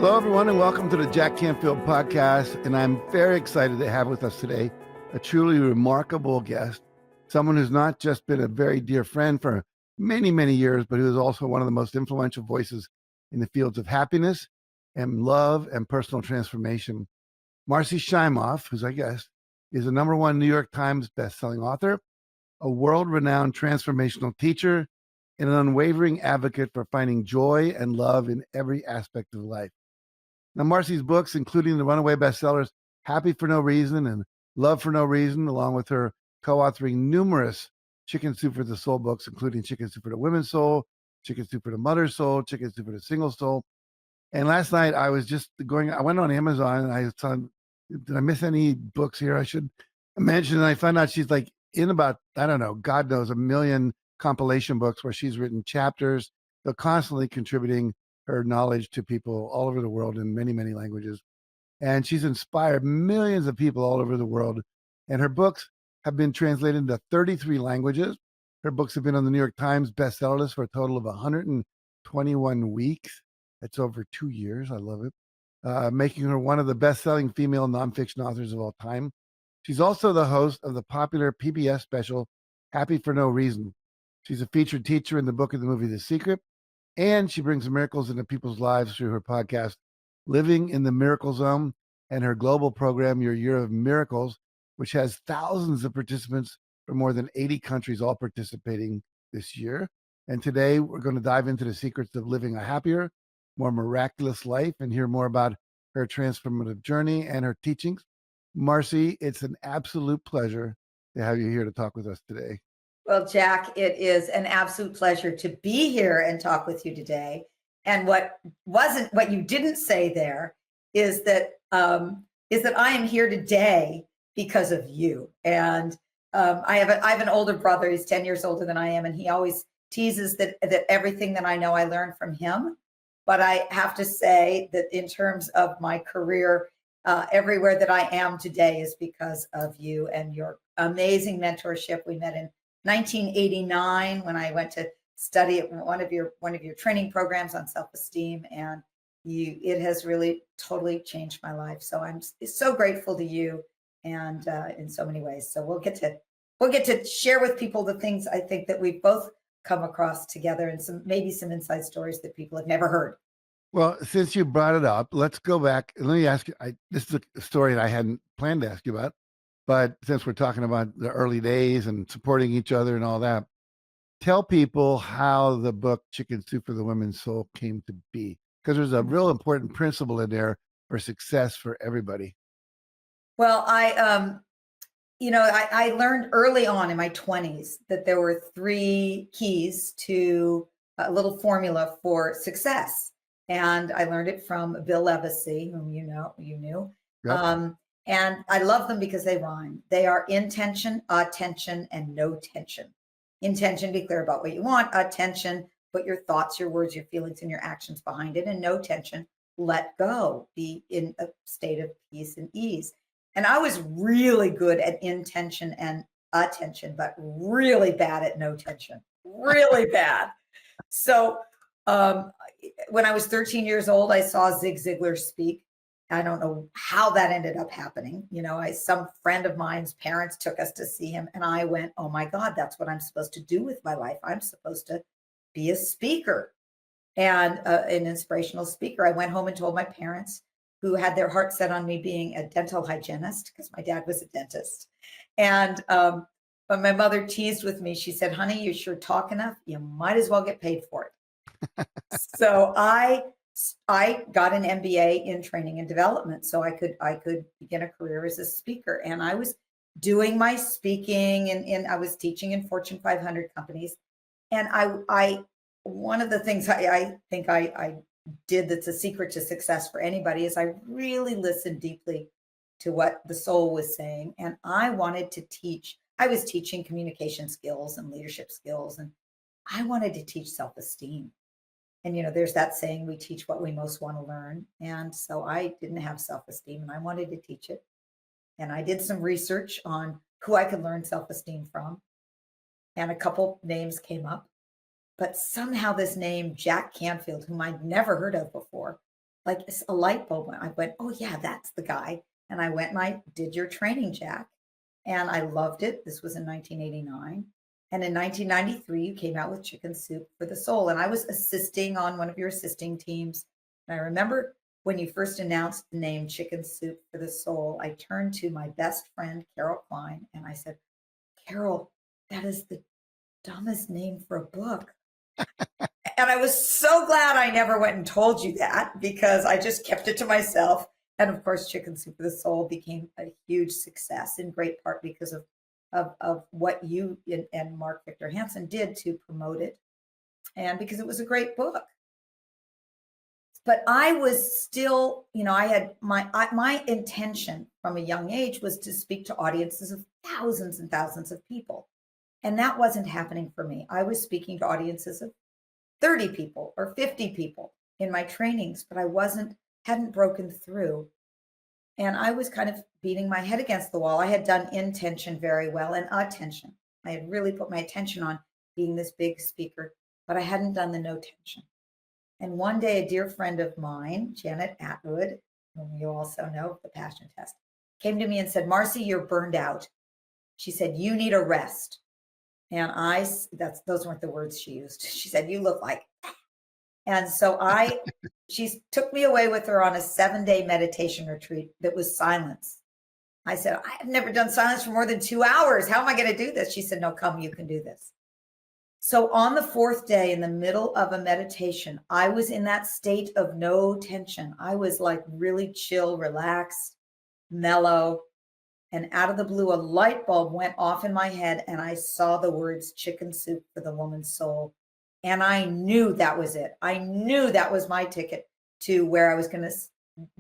Hello, everyone, and welcome to the Jack Canfield podcast. And I'm very excited to have with us today a truly remarkable guest, someone who's not just been a very dear friend for many, many years, but who is also one of the most influential voices in the fields of happiness and love and personal transformation. Marci Shimoff, who's our guest, is a #1 New York Times bestselling author, a world-renowned transformational teacher, and an unwavering advocate for finding joy and love in every aspect of life. Now, Marci's books, including the runaway bestsellers Happy for No Reason and Love for No Reason, along with her co-authoring numerous Chicken Soup for the Soul books, including Chicken Soup for the Women's Soul, Chicken Soup for the Mother's Soul, Chicken Soup for the Single Soul. And last night I went on Amazon and I saw, did I miss any books here I should mention? And I found out she's like in about, I don't know, God knows, 1 million compilation books where she's written chapters, but constantly contributing her knowledge to people all over the world in many, many languages. And she's inspired millions of people all over the world. And her books have been translated into 33 languages. Her books have been on the New York Times bestseller list for a total of 121 weeks. That's over 2 years. I love it. Making her one of the best-selling female nonfiction authors of all time. She's also the host of the popular PBS special, Happy for No Reason. She's a featured teacher in the book and the movie The Secret. And she brings miracles into people's lives through her podcast, Living in the Miracle Zone, and her global program, Your Year of Miracles, which has thousands of participants from more than 80 countries all participating this year. And today we're going to dive into the secrets of living a happier, more miraculous life and hear more about her transformative journey and her teachings. Marci, it's an absolute pleasure to have you here to talk with us today. Well, Jack, it is an absolute pleasure to be here and talk with you today. And what you didn't say there is that I am here today because of you. And I have an older brother. He's 10 years older than I am, and he always teases that everything that I know I learned from him. But I have to say that in terms of my career, everywhere that I am today is because of you and your amazing mentorship. We met in 1989 when I went to study at one of your training programs on self-esteem, and it has really totally changed my life. So I'm so grateful to you, and in so many ways. So we'll get to share with people the things I think that we've both come across together, and maybe some inside stories that people have never heard. Well, since you brought it up, let's go back. Let me ask you, this is a story that I hadn't planned to ask you about, but since we're talking about the early days and supporting each other and all that, tell people how the book Chicken Soup for the Women's Soul came to be, because there's a real important principle in there for success for everybody. Well, I learned early on in my 20s that there were 3 keys to a little formula for success. And I learned it from Bill Levesey, whom you knew. Yep. And I love them because they rhyme. They are intention, attention, and no tension. Intention, be clear about what you want. Attention, put your thoughts, your words, your feelings, and your actions behind it. And no tension, let go. Be in a state of peace and ease. And I was really good at intention and attention, but really bad at no tension. Really bad. So when I was 13 years old, I saw Zig Ziglar speak. I don't know how that ended up happening. Some friend of mine's parents took us to see him, and I went, oh my God, that's what I'm supposed to do with my life. I'm supposed to be a speaker and an inspirational speaker. I went home and told my parents, who had their heart set on me being a dental hygienist because my dad was a dentist. And but my mother teased with me. She said, honey, you sure talk enough. You might as well get paid for it. So I got an MBA in training and development, so I could begin a career as a speaker. And I was doing my speaking, and I was teaching in Fortune 500 companies. And I one of the things I think I did that's a secret to success for anybody is I really listened deeply to what the soul was saying, and I wanted to teach. I was teaching communication skills and leadership skills, and I wanted to teach self-esteem. And, there's that saying, we teach what we most want to learn. And so I didn't have self-esteem, and I wanted to teach it. And I did some research on who I could learn self-esteem from. And a couple names came up. But somehow this name, Jack Canfield, whom I'd never heard of before, like a light bulb went. I went, oh yeah, that's the guy. And I went and I did your training, Jack. And I loved it. This was in 1989. And in 1993, you came out with Chicken Soup for the Soul. And I was assisting on one of your assisting teams. And I remember when you first announced the name Chicken Soup for the Soul, I turned to my best friend, Carol Klein, and I said, Carol, that is the dumbest name for a book. And I was so glad I never went and told you that, because I just kept it to myself. And of course, Chicken Soup for the Soul became a huge success, in great part because of what you and Mark Victor Hansen did to promote it, and because it was a great book. But I was still, I had my intention from a young age was to speak to audiences of thousands and thousands of people. And that wasn't happening for me. I was speaking to audiences of 30 people or 50 people in my trainings, but I hadn't broken through. And I was kind of beating my head against the wall. I had done intention very well and attention. I had really put my attention on being this big speaker, but I hadn't done the no tension. And one day, a dear friend of mine, Janet Atwood, whom you also know, the Passion Test, came to me and said, Marci, you're burned out. She said, you need a rest. And those weren't the words she used. She said, you look like. And so she took me away with her on a 7-day meditation retreat that was silence. I said, I have never done silence for more than 2 hours. How am I going to do this? She said, no, come, you can do this. So on the 4th day, in the middle of a meditation, I was in that state of no tension. I was like really chill, relaxed, mellow. And out of the blue, a light bulb went off in my head, and I saw the words Chicken Soup for the Woman's Soul. And I knew that was it. I knew that was my ticket to where I was going to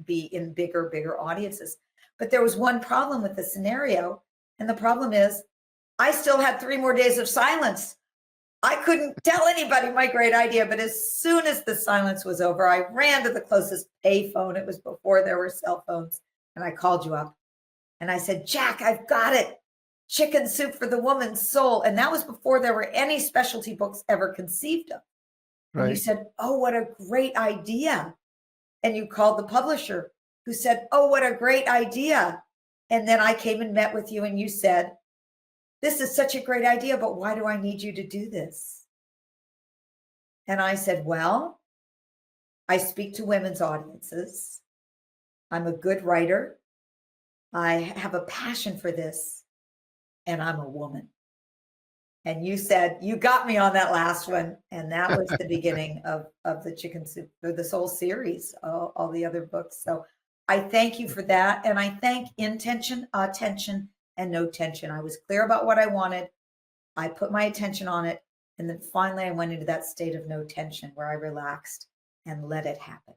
be in bigger audiences. But there was one problem with the scenario. And the problem is I still had 3 more days of silence. I couldn't tell anybody my great idea. But as soon as the silence was over, I ran to the closest payphone. It was before there were cell phones. And I called you up. And I said, Jack, I've got it. Chicken Soup for the Woman's Soul. And that was before there were any specialty books ever conceived of. And you said, oh, what a great idea. And you called the publisher, who said, oh, what a great idea. And then I came and met with you, and you said, this is such a great idea, but why do I need you to do this? And I said, well, I speak to women's audiences. I'm a good writer. I have a passion for this, and I'm a woman. And you said, you got me on that last one. And that was the beginning of the Chicken Soup for the Soul series, all the other books. So I thank you for that. And I thank intention, attention, and no tension. I was clear about what I wanted. I put my attention on it. And then finally, I went into that state of no tension where I relaxed and let it happen.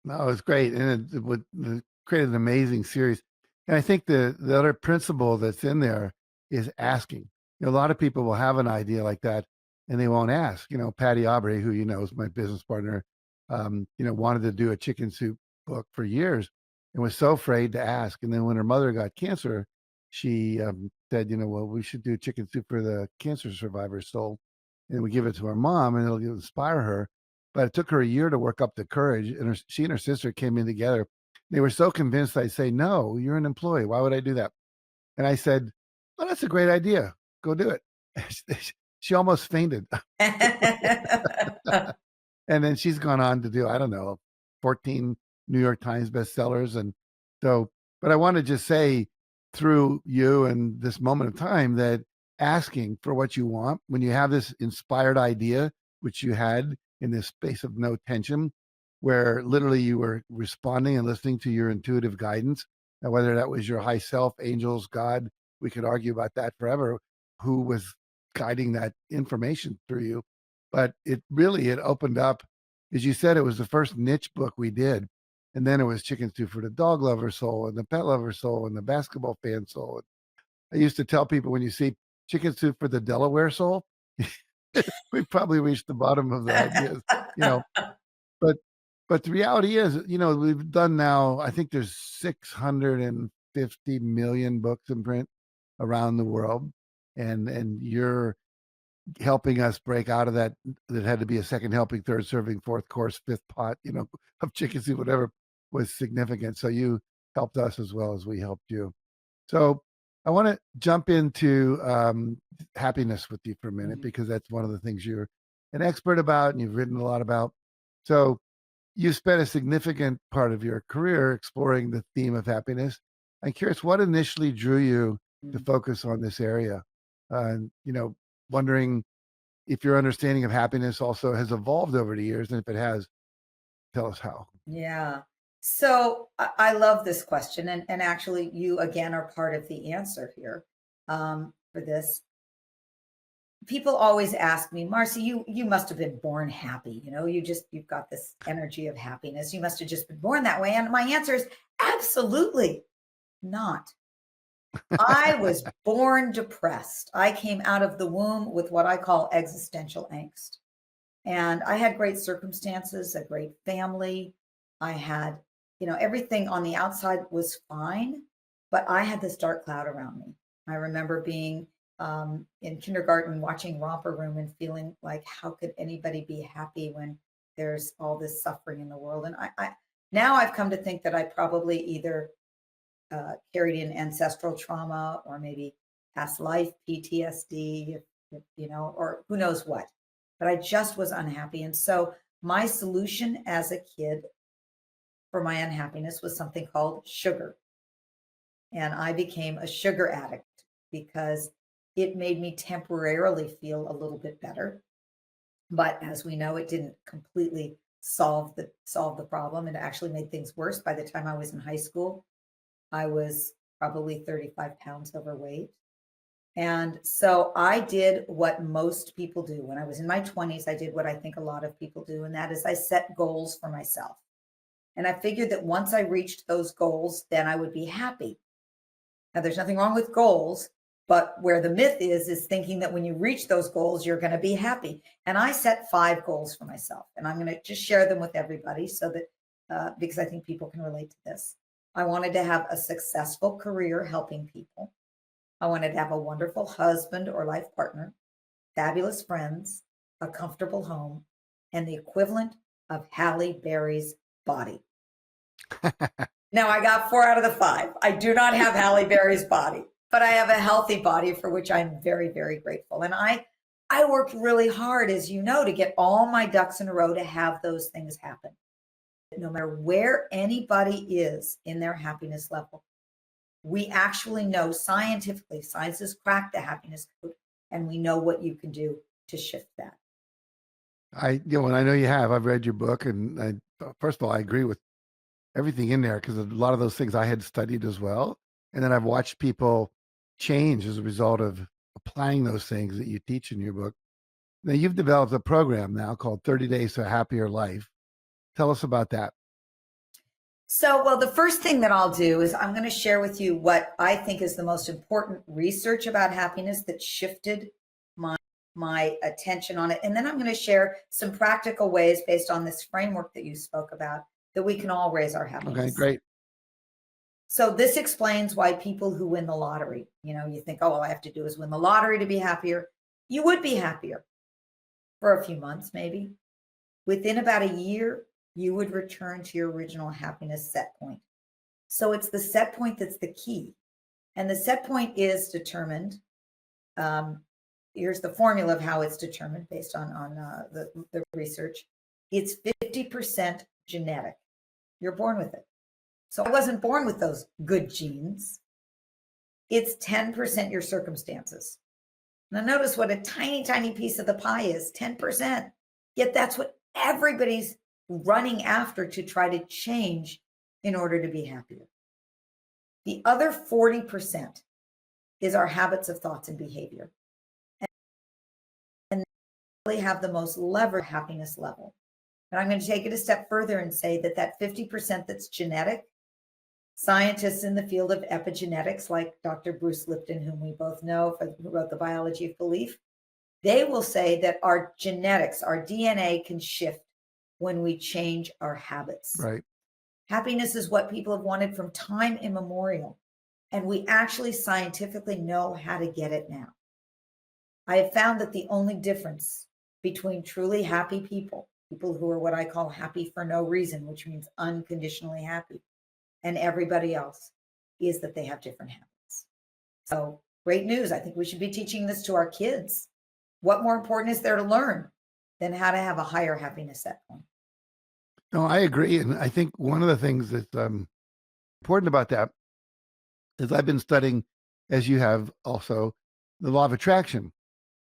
No, it's great. And it created an amazing series. And I think the other principle that's in there is asking. A lot of people will have an idea like that and they won't ask. Patty Aubrey, who is my business partner, wanted to do a chicken soup book for years and was so afraid to ask. And then when her mother got cancer, she said, well, we should do chicken soup for the cancer survivor's soul. And we give it to her mom and it'll inspire her. But it took her a year to work up the courage. And she and her sister came in together. They were so convinced. I'd say, no, you're an employee. Why would I do that? And I said, well, that's a great idea. Go do it. She almost fainted. And then she's gone on to do, 14 New York Times bestsellers. And so, but I want to just say through you and this moment of time that asking for what you want, when you have this inspired idea, which you had in this space of no tension, where literally you were responding and listening to your intuitive guidance, and whether that was your high self, angels, God, we could argue about that forever, who was guiding that information through you. But it opened up, as you said, it was the first niche book we did. And then it was Chicken Soup for the Dog Lover Soul and the Pet Lover Soul and the Basketball Fan Soul. I used to tell people, when you see Chicken Soup for the Delaware Soul, we probably reached the bottom of the ideas, But the reality is, we've done now, I think there's 650 million books in print around the world. And you're helping us break out of that had to be a second helping, third serving, fourth course, fifth pot, of chicken soup, whatever, was significant. So you helped us as well as we helped you. So I want to jump into happiness with you for a minute, because that's one of the things you're an expert about and you've written a lot about. So you spent a significant part of your career exploring the theme of happiness. I'm curious, what initially drew you to focus on this area? And, wondering if your understanding of happiness also has evolved over the years, and if it has, tell us how. Yeah. So I love this question. And actually, you again are part of the answer here for this. People always ask me, Marci, you must have been born happy. You've got this energy of happiness. You must have just been born that way. And my answer is absolutely not. I was born depressed. I came out of the womb with what I call existential angst. And I had great circumstances, a great family. I had, everything on the outside was fine, but I had this dark cloud around me. I remember being in kindergarten watching Romper Room and feeling like, how could anybody be happy when there's all this suffering in the world? And I now I've come to think that I probably either carried in ancestral trauma or maybe past life PTSD, or who knows what. But I just was unhappy. And so my solution as a kid for my unhappiness was something called sugar. And I became a sugar addict because it made me temporarily feel a little bit better. But as we know, it didn't completely solve the problem. It actually made things worse. By the time I was in high school, I was probably 35 pounds overweight. And so I did what most people do. When I was in my 20s, I did what I think a lot of people do, and that is I set goals for myself. And I figured that once I reached those goals, then I would be happy. Now, there's nothing wrong with goals, but where the myth is thinking that when you reach those goals, you're going to be happy. And I set 5 goals for myself, and I'm going to just share them with everybody so that because I think people can relate to this. I wanted to have a successful career helping people. I wanted to have a wonderful husband or life partner, fabulous friends, a comfortable home, and the equivalent of Halle Berry's body. Now, I got 4 out of the 5. I do not have Halle Berry's body, but I have a healthy body for which I'm very, very grateful. And I worked really hard, as you know, to get all my ducks in a row to have those things happen. No matter where anybody is in their happiness level, we actually know scientifically, science has cracked the happiness code, and we know what you can do to shift that. And I know you have. I've read your book, and first of all, I agree with everything in there, because a lot of those things I had studied as well. And then I've watched people change as a result of applying those things that you teach in your book. Now, you've developed a program now called 30 Days to a Happier Life. Tell us about that. So, well, the first thing that I'll do is I'm going to share with you what I think is the most important research about happiness that shifted my attention on it. And then I'm going to share some practical ways based on this framework that you spoke about that we can all raise our happiness. Okay, great. So this explains why people who win the lottery, you think, oh, all I have to do is win the lottery to be happier. You would be happier for a few months, maybe. Within about a year, you would return to your original happiness set point. So it's the set point that's the key. And the set point is determined. Here's the formula of how it's determined based on the research. It's 50% genetic. You're born with it. So I wasn't born with those good genes. It's 10% your circumstances. Now notice what a tiny, tiny piece of the pie is, 10%. Yet that's what everybody's running after to try to change in order to be happier. The other 40% is our habits of thoughts and behavior. And they really have the most levered happiness level. And I'm going to take it a step further and say that 50% that's genetic, scientists in the field of epigenetics, like Dr. Bruce Lipton, whom we both know, who wrote The Biology of Belief, they will say that our genetics, our DNA can shift when we change our habits. Right. Happiness is what people have wanted from time immemorial, and we actually scientifically know how to get it now. I have found that the only difference between truly happy people who are what I call happy for no reason, which means unconditionally happy, and everybody else is that they have different habits. So great news. I think we should be teaching this to our kids. What more important is there to learn than how to have a higher happiness set point? No, I agree. And I think one of the things that's important about that is I've been studying, as you have also, the law of attraction.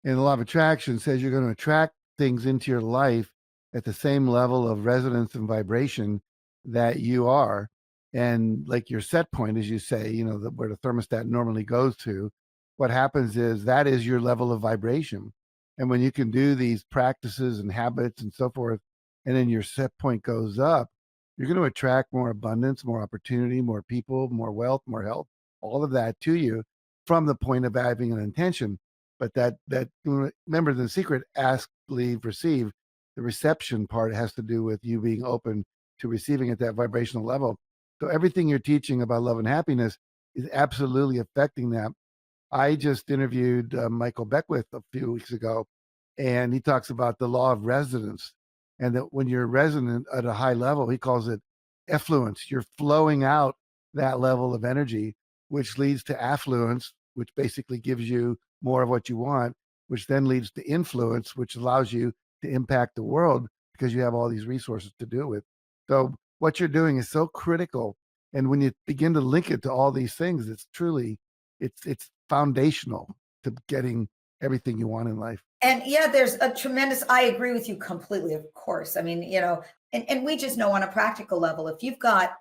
And the law of attraction says you're going to attract things into your life at the same level of resonance and vibration that you are. And like your set point, as you say, where the thermostat normally goes to, what happens is that is your level of vibration. And when you can do these practices and habits and so forth, and then your set point goes up, you're going to attract more abundance, more opportunity, more people, more wealth, more health, all of that to you from the point of having an intention. But that remember, the secret: ask, believe, receive. The reception part has to do with you being open to receiving at that vibrational level. So everything you're teaching about love and happiness is absolutely affecting that. I just interviewed Michael Beckwith a few weeks ago, and he talks about the law of resonance, and that when you're resonant at a high level, he calls it effluence. You're flowing out that level of energy, which leads to affluence, which basically gives you more of what you want, which then leads to influence, which allows you to impact the world because you have all these resources to do it with. So what you're doing is so critical. And when you begin to link it to all these things, it's truly, it's foundational to getting everything you want in life. And yeah, there's a tremendous, I agree with you completely, of course. I mean, and we just know on a practical level, if you've got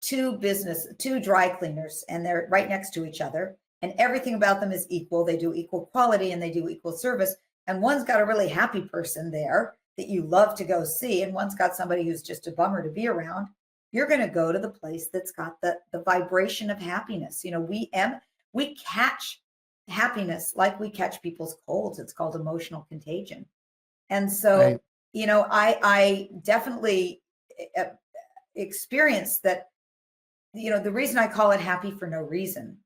two dry cleaners and they're right next to each other and everything about them is equal, they do equal quality and they do equal service. And one's got a really happy person there that you love to go see, and one's got somebody who's just a bummer to be around. You're going to go to the place that's got the vibration of happiness. We catch happiness like we catch people's colds. It's called emotional contagion. And so, Right. I definitely experienced that. The reason I call it happy for no reason,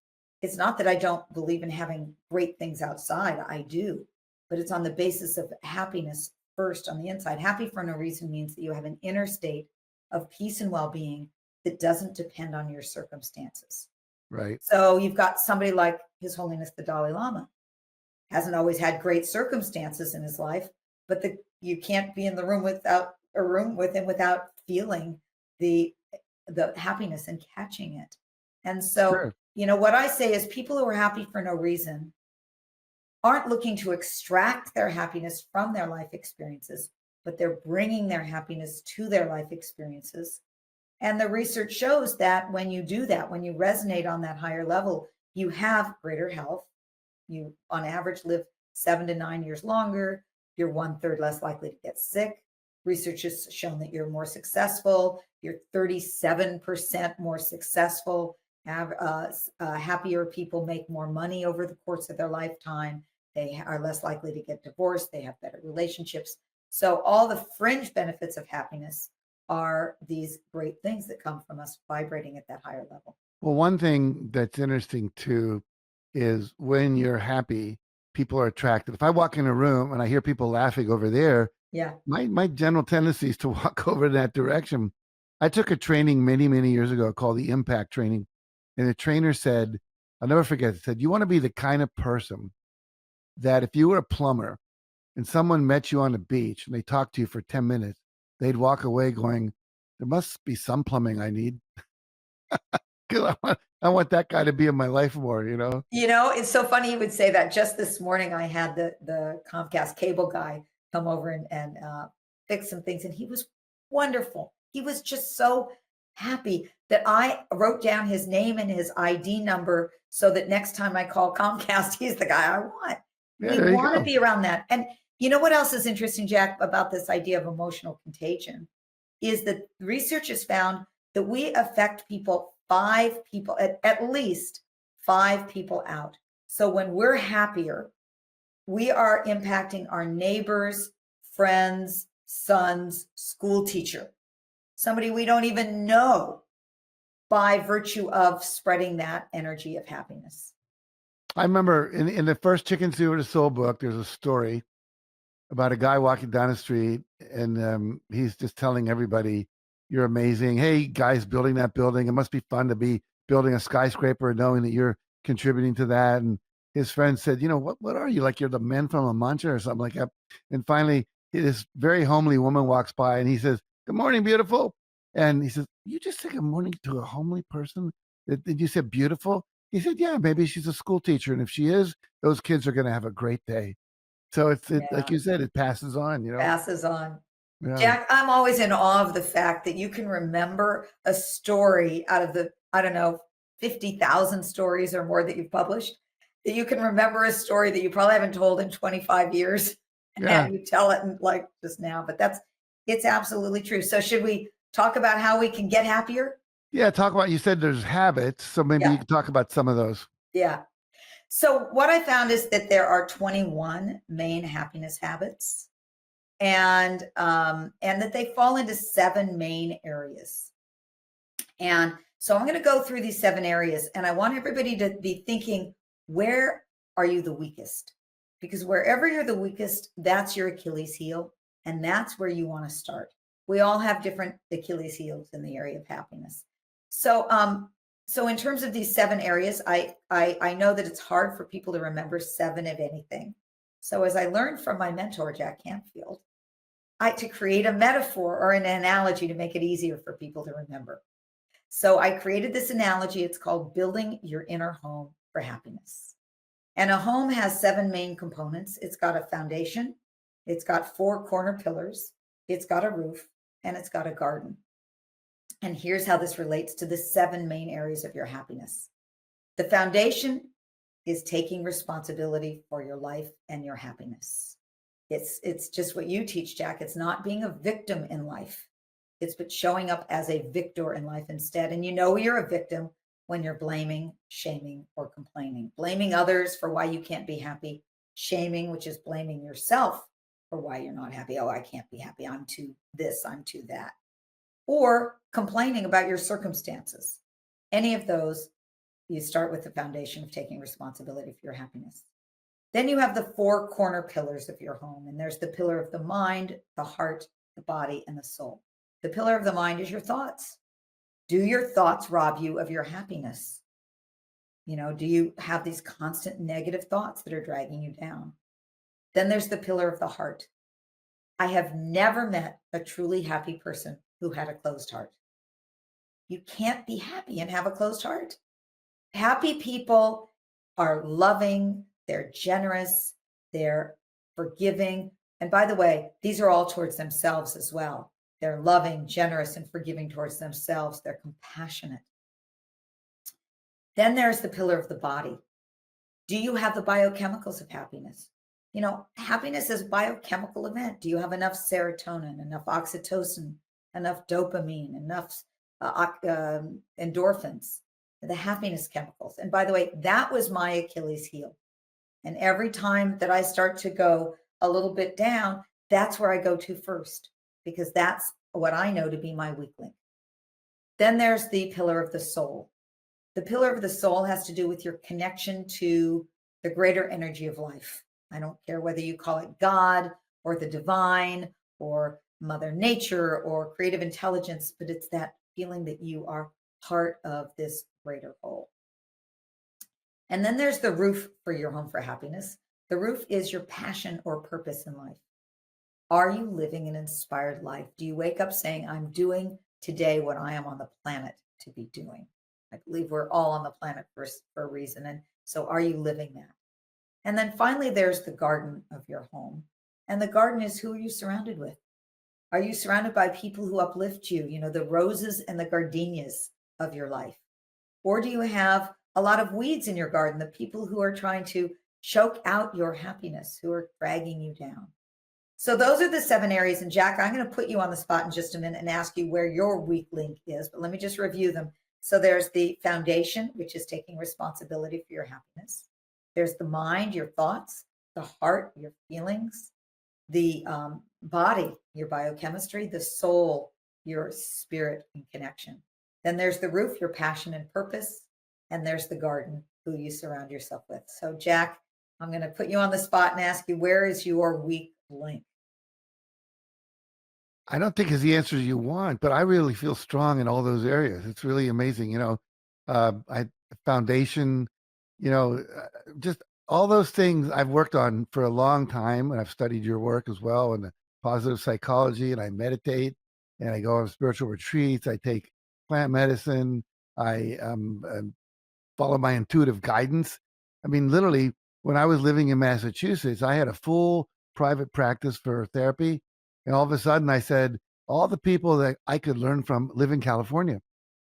it's not that I don't believe in having great things outside. I do, but it's on the basis of happiness first on the inside. Happy for no reason means that you have an inner state of peace and well-being that doesn't depend on your circumstances. Right. So you've got somebody like His Holiness the Dalai Lama. Hasn't always had great circumstances in his life, but you can't be in the room with him without feeling the happiness and catching it. And so, Sure. what I say is people who are happy for no reason aren't looking to extract their happiness from their life experiences, but they're bringing their happiness to their life experiences. And the research shows that when you do that, when you resonate on that higher level, you have greater health. You, on average, live 7 to 9 years longer. You're 1/3 less likely to get sick. Research has shown that you're more successful. You're 37% more successful. Happier people make more money over the course of their lifetime. They are less likely to get divorced. They have better relationships. So all the fringe benefits of happiness are these great things that come from us vibrating at that higher level. Well, one thing that's interesting too is when you're happy, people are attracted. If I walk in a room and I hear people laughing over there, Yeah. my general tendency is to walk over in that direction. I took a training many, many years ago called the Impact Training. And the trainer said, I'll never forget, it said, you want to be the kind of person that if you were a plumber and someone met you on the beach and they talked to you for 10 minutes, they'd walk away going, there must be some plumbing I need. 'Cause I want that guy to be in my life more, It's so funny you would say that. Just this morning, I had the Comcast cable guy come over and fix some things, and he was wonderful. He was just so happy that I wrote down his name and his ID number so that next time I call Comcast, he's the guy I want. Yeah, We there you want to go. be around that. And you know what else is interesting, Jack, about this idea of emotional contagion is that research has found that we affect people, 5 people, at least 5 people out. So when we're happier, we are impacting our neighbors, friends, sons, school teacher, somebody we don't even know by virtue of spreading that energy of happiness. I remember in the first Chicken Soup for the Soul book, there's a story about a guy walking down the street, and he's just telling everybody, "You're amazing. Hey, guys, building that building. It must be fun to be building a skyscraper and knowing that you're contributing to that." And his friend said, "What are you, like? You're the men from a mancha or something like that." And finally, this very homely woman walks by, and he says, "Good morning, beautiful." And he says, "You just said good morning to a homely person? Did you say beautiful?" He said, "Yeah, maybe she's a school teacher, and if she is, those kids are going to have a great day." So like Yeah, you said, it passes on, passes on. Yeah. Jack, I'm always in awe of the fact that you can remember a story out of the, I don't know, 50,000 stories or more that you've published, that you can remember a story that you probably haven't told in 25 years Yeah. and you tell it in like just now. But it's absolutely true. So should we talk about how we can get happier? Yeah. Talk about, you said there's habits. So maybe you Yeah. could talk about some of those. Yeah. So what I found is that there are 21 main happiness habits, and that they fall into 7 main areas. And so I'm going to go through these 7 areas, and I want everybody to be thinking, where are you the weakest? Because wherever you're the weakest, that's your Achilles heel, and that's where you want to start. We all have different Achilles heels in the area of happiness. So in terms of these 7 areas, I know that it's hard for people to remember 7 of anything. So as I learned from my mentor, Jack Canfield, to create a metaphor or an analogy to make it easier for people to remember. So I created this analogy. It's called building your inner home for happiness. And a home has 7 main components. It's got a foundation, it's got 4 corner pillars, it's got a roof, and it's got a garden. And here's how this relates to the 7 main areas of your happiness. The foundation is taking responsibility for your life and your happiness. It's just what you teach, Jack. It's not being a victim in life. It's but showing up as a victor in life instead. And you're a victim when you're blaming, shaming, or complaining. Blaming others for why you can't be happy. Shaming, which is blaming yourself for why you're not happy. Oh, I can't be happy. I'm too this, I'm too that. Or complaining about your circumstances. Any of those, you start with the foundation of taking responsibility for your happiness. Then you have the 4 corner pillars of your home. And there's the pillar of the mind, the heart, the body, and the soul. The pillar of the mind is your thoughts. Do your thoughts rob you of your happiness? Do you have these constant negative thoughts that are dragging you down? Then there's the pillar of the heart. I have never met a truly happy person who had a closed heart. You can't be happy and have a closed heart. Happy people are loving, they're generous, they're forgiving. And by the way, these are all towards themselves as well. They're loving, generous, and forgiving towards themselves. They're compassionate. Then there's the pillar of the body. Do you have the biochemicals of happiness? Happiness is a biochemical event. Do you have enough serotonin, enough oxytocin, enough dopamine, enough endorphins, the happiness chemicals? And by the way, that was my Achilles heel. And every time that I start to go a little bit down, that's where I go to first, because that's what I know to be my weak link. Then there's the pillar of the soul. The pillar of the soul has to do with your connection to the greater energy of life. I don't care whether you call it God or the divine or Mother Nature or creative intelligence, but it's that feeling that you are part of this greater whole. And then there's the roof for your home for happiness. The roof is your passion or purpose in life. Are you living an inspired life? Do you wake up saying, I'm doing today what I am on the planet to be doing? I believe we're all on the planet for a reason. And so are you living that? And then finally, there's the garden of your home. And the garden is, who are you surrounded with? Are you surrounded by people who uplift you, the roses and the gardenias of your life? Or do you have a lot of weeds in your garden, the people who are trying to choke out your happiness, who are dragging you down? So those are the 7 areas. And Jack, I'm going to put you on the spot in just a minute and ask you where your weak link is, but let me just review them. So there's the foundation, which is taking responsibility for your happiness. There's the mind, your thoughts, the heart, your feelings, the body, your biochemistry, the soul, your spirit and connection. Then there's the roof, your passion and purpose. And there's the garden, who you surround yourself with. So, Jack, I'm going to put you on the spot and ask you, where is your weak link? I don't think it's the answers you want, but I really feel strong in all those areas. It's really amazing. I foundation, just all those things I've worked on for a long time, and I've studied your work as well, and the positive psychology, and I meditate, and I go on spiritual retreats. I take plant medicine. I follow my intuitive guidance. I mean, literally, when I was living in Massachusetts, I had a full private practice for therapy. And all of a sudden, I said, all the people that I could learn from live in California.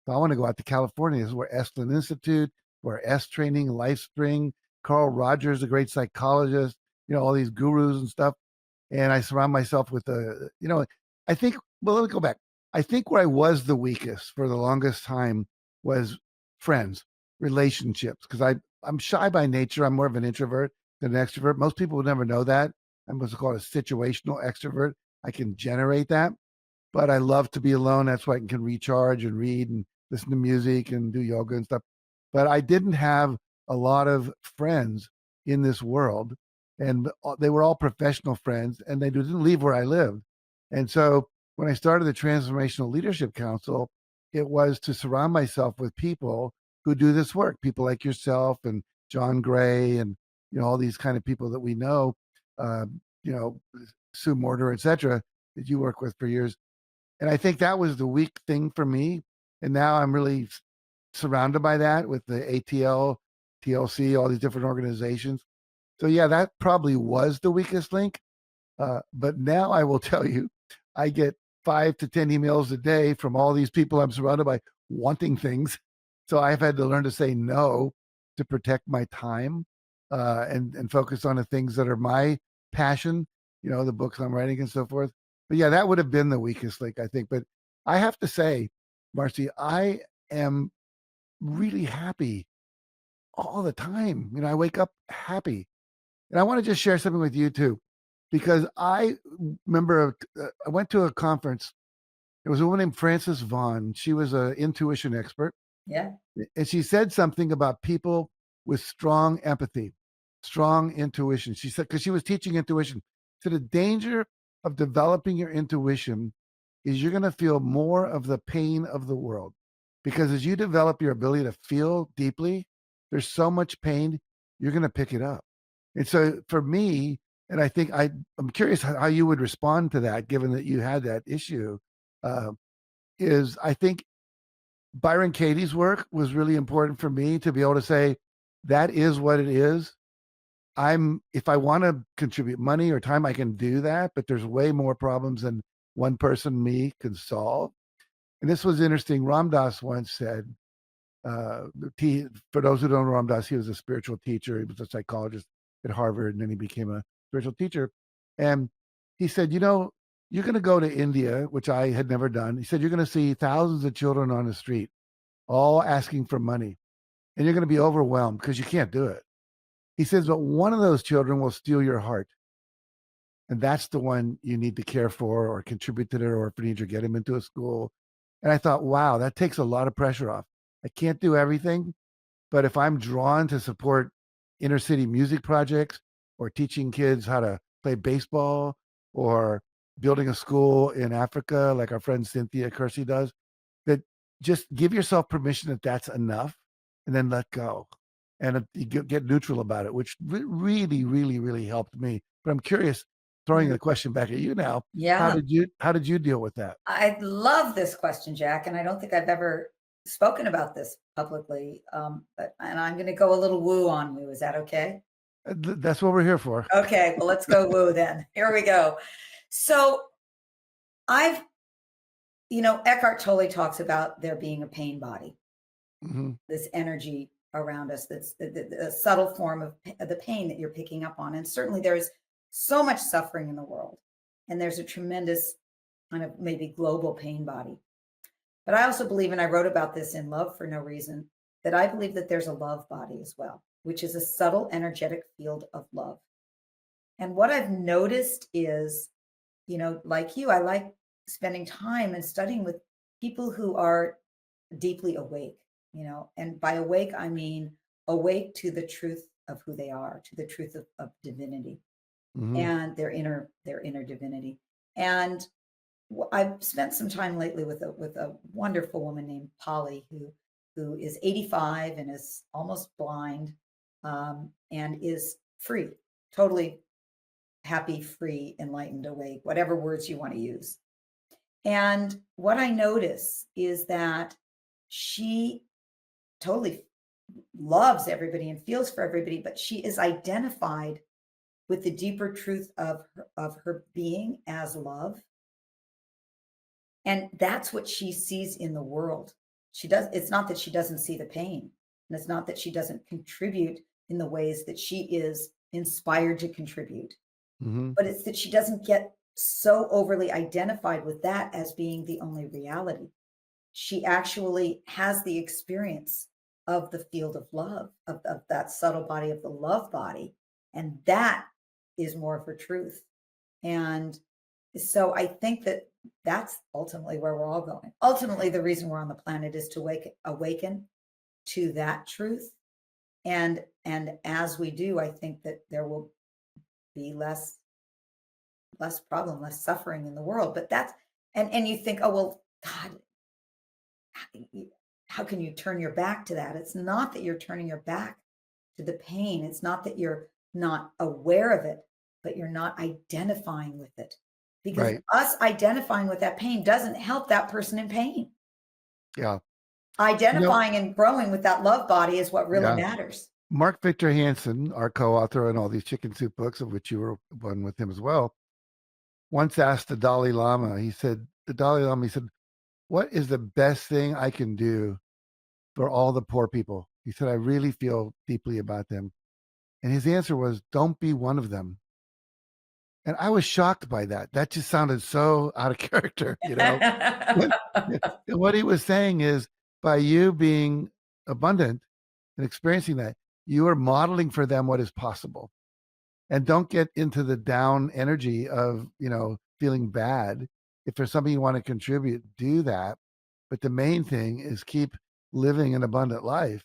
So I want to go out to California. This is where Esalen Institute, where S Training, LifeSpring, Carl Rogers, a great psychologist, all these gurus and stuff. And I surround myself with I think, well, let me go back. I think where I was the weakest for the longest time was friends, relationships, because I'm shy by nature. I'm more of an introvert than an extrovert. Most people would never know that. I'm what's called a situational extrovert. I can generate that, but I love to be alone. That's why I can recharge and read and listen to music and do yoga and stuff. But I didn't have a lot of friends in this world, and they were all professional friends, and they didn't leave where I lived. And so when I started the Transformational Leadership Council, it was to surround myself with people who do this work, people like yourself and John Gray and all these kind of people that we know, uh, you know, Sue Morter, et cetera, that you work with for years. And I think that was the weak thing for me. And now I'm really surrounded by that with the ATL, TLC, all these different organizations. So yeah, that probably was the weakest link. But now I will tell you, I get 5 to 10 emails a day from all these people I'm surrounded by wanting things. So I've had to learn to say no to protect my time and focus on the things that are my passion, the books I'm writing and so forth. But yeah, that would have been the weakest link, I think. But I have to say, Marci, I am really happy all the time. I wake up happy. And I want to just share something with you too, because I remember I went to a conference. There was a woman named Frances Vaughn. She was an intuition expert. Yeah. And she said something about people with strong empathy, strong intuition. She said, because she was teaching intuition, so the danger of developing your intuition is you're going to feel more of the pain of the world. Because as you develop your ability to feel deeply, there's so much pain, you're going to pick it up. And so for me, and I think I'm curious how you would respond to that, given that you had that issue, is I think Byron Katie's work was really important for me to be able to say, that is what it is. If I want to contribute money or time, I can do that, but there's way more problems than one person, me, can solve. And this was interesting. Ram Dass once said, for those who don't know Ram Dass, he was a spiritual teacher. He was a psychologist at Harvard, and then he became a spiritual teacher. And he said, you're going to go to India, which I had never done. He said, you're going to see thousands of children on the street, all asking for money. And you're going to be overwhelmed because you can't do it. He says, but one of those children will steal your heart. And that's the one you need to care for or contribute to their orphanage or get him into a school. And I thought, wow, that takes a lot of pressure off. I can't do everything, but if I'm drawn to support inner city music projects or teaching kids how to play baseball or building a school in Africa, like our friend Cynthia Kersey does, that just give yourself permission that that's enough and then let go and you get neutral about it, which really, really, really helped me. But I'm curious, throwing the question back at you now. Yeah. How did you deal with that? I love this question, Jack, and I don't think I've ever spoken about this publicly. And I'm going to go a little woo on you. Is that okay? That's what we're here for. Okay, well, let's go woo then. Here we go. So Eckhart Tolle talks about there being a pain body, this energy around us that's the subtle form of the pain that you're picking up on. And certainly there's so much suffering in the world, and there's a tremendous kind of maybe global pain body. But I also believe, and I wrote about this in Love for No Reason, that I believe that there's a love body as well, which is a subtle energetic field of love. And what I've noticed is, like you, I like spending time and studying with people who are deeply awake, and by awake, I mean awake to the truth of who they are, to the truth of divinity Hmm. and their inner divinity. And I've spent some time lately with a wonderful woman named Polly who is 85 and is almost blind, and is free, totally happy, free, enlightened, awake, whatever words you want to use. And what I notice is that she totally loves everybody and feels for everybody, but she is identified with the deeper truth of her being as love. And that's what she sees in the world. It's not that she doesn't see the pain, and it's not that she doesn't contribute in the ways that she is inspired to contribute, Hmm. but it's that she doesn't get so overly identified with that as being the only reality. She actually has the experience of the field of love, of that subtle body of the love body. And that is more of her truth. And so I think that that's ultimately where we're all going. Ultimately, the reason we're on the planet is to awaken to that truth. And as we do, I think that there will be less problem, less suffering in the world. But that's and you think, oh well, God, how can you turn your back to that? It's not that you're turning your back to the pain. It's not that you're not aware of it, but you're not identifying with it. Because Right. us identifying with that pain doesn't help that person in pain. Yeah. You know, Identifying and growing with that love body is what really yeah. matters. Mark Victor Hansen, our co-author on all these chicken soup books, of which you were one with him as well, once asked the Dalai Lama, he said, what is the best thing I can do for all the poor people? He said, I really feel deeply about them. And his answer was, don't be one of them. And I was shocked by that. That just sounded so out of character, you know? And what he was saying is, by you being abundant and experiencing that, you are modeling for them what is possible. And don't get into the down energy of, feeling bad. If there's something you want to contribute, do that. But the main thing is keep living an abundant life.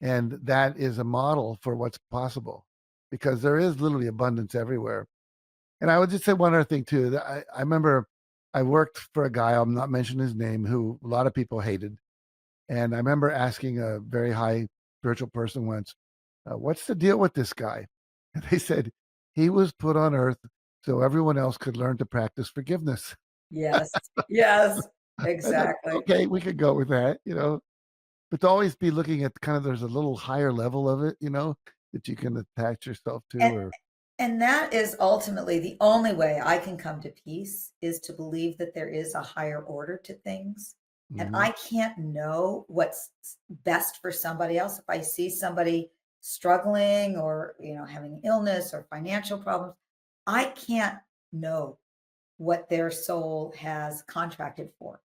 And that is a model for what's possible, because there is literally abundance everywhere. And I would just say one other thing too. That I remember I worked for a guy, I'm not mentioning his name, who a lot of people hated. And I remember asking a very high spiritual person once, what's the deal with this guy? And they said, he was put on earth so everyone else could learn to practice forgiveness. Yes. Yes. I thought, Exactly. okay, we could go with that. But to always be looking at kind of, there's a little higher level of it, that you can attach yourself to, And or, and that is ultimately the only way I can come to peace, is to believe that there is a higher order to things. And mhm, I can't know what's best for somebody else. If I see somebody struggling or, having illness or financial problems, I can't know what their soul has contracted for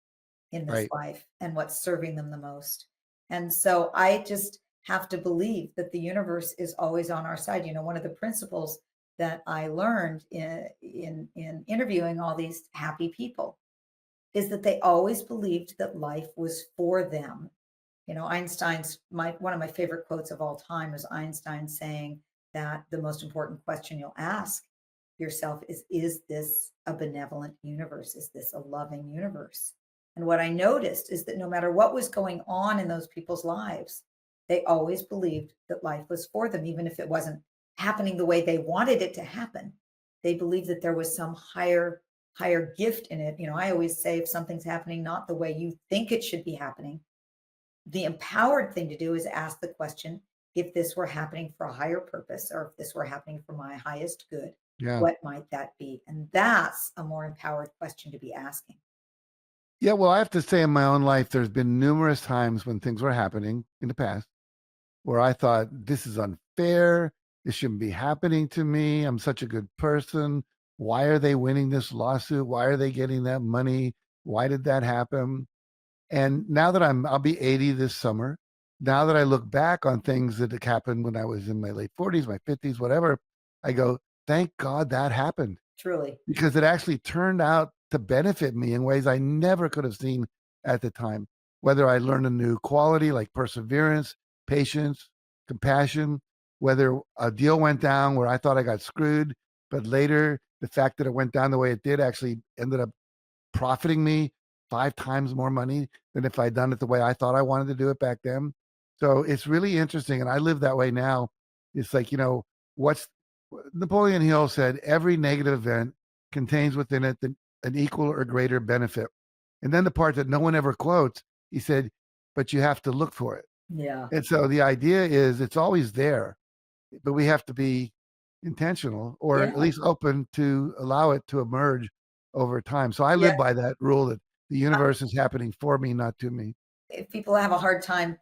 in this right, life and what's serving them the most. And so I just have to believe that the universe is always on our side. One of the principles that I learned in interviewing all these happy people is that they always believed that life was for them. Einstein's one of my favorite quotes of all time is Einstein saying that the most important question you'll ask yourself is this a benevolent universe? Is this a loving universe? And what I noticed is that no matter what was going on in those people's lives, they always believed that life was for them, even if it wasn't happening the way they wanted it to happen. They believed that there was some higher gift in it. I always say, if something's happening not the way you think it should be happening, the empowered thing to do is ask the question, if this were happening for a higher purpose, or if this were happening for my highest good, yeah. what might that be? And that's a more empowered question to be asking. Yeah, well, I have to say, in my own life, there's been numerous times when things were happening in the past where I thought, this is unfair. This shouldn't be happening to me. I'm such a good person. Why are they winning this lawsuit? Why are they getting that money? Why did that happen? And now that I'll be 80 this summer. Now that I look back on things that happened when I was in my late 40s, my 50s, whatever, I go, thank God that happened, Truly. because it actually turned out to benefit me in ways I never could have seen at the time. Whether I learned a new quality like perseverance, patience, compassion, whether a deal went down where I thought I got screwed, but later the fact that it went down the way it did actually ended up profiting me 5 times more money than if I'd done it the way I thought I wanted to do it back then. So it's really interesting. And I live that way now. It's like, what's Napoleon Hill said, every negative event contains within it an equal or greater benefit. And then the part that no one ever quotes, he said, but you have to look for it. Yeah. And so the idea is it's always there, but we have to be intentional or at least open to allow it to emerge over time. So I live by that rule that the universe is happening for me, not to me. If people have a hard time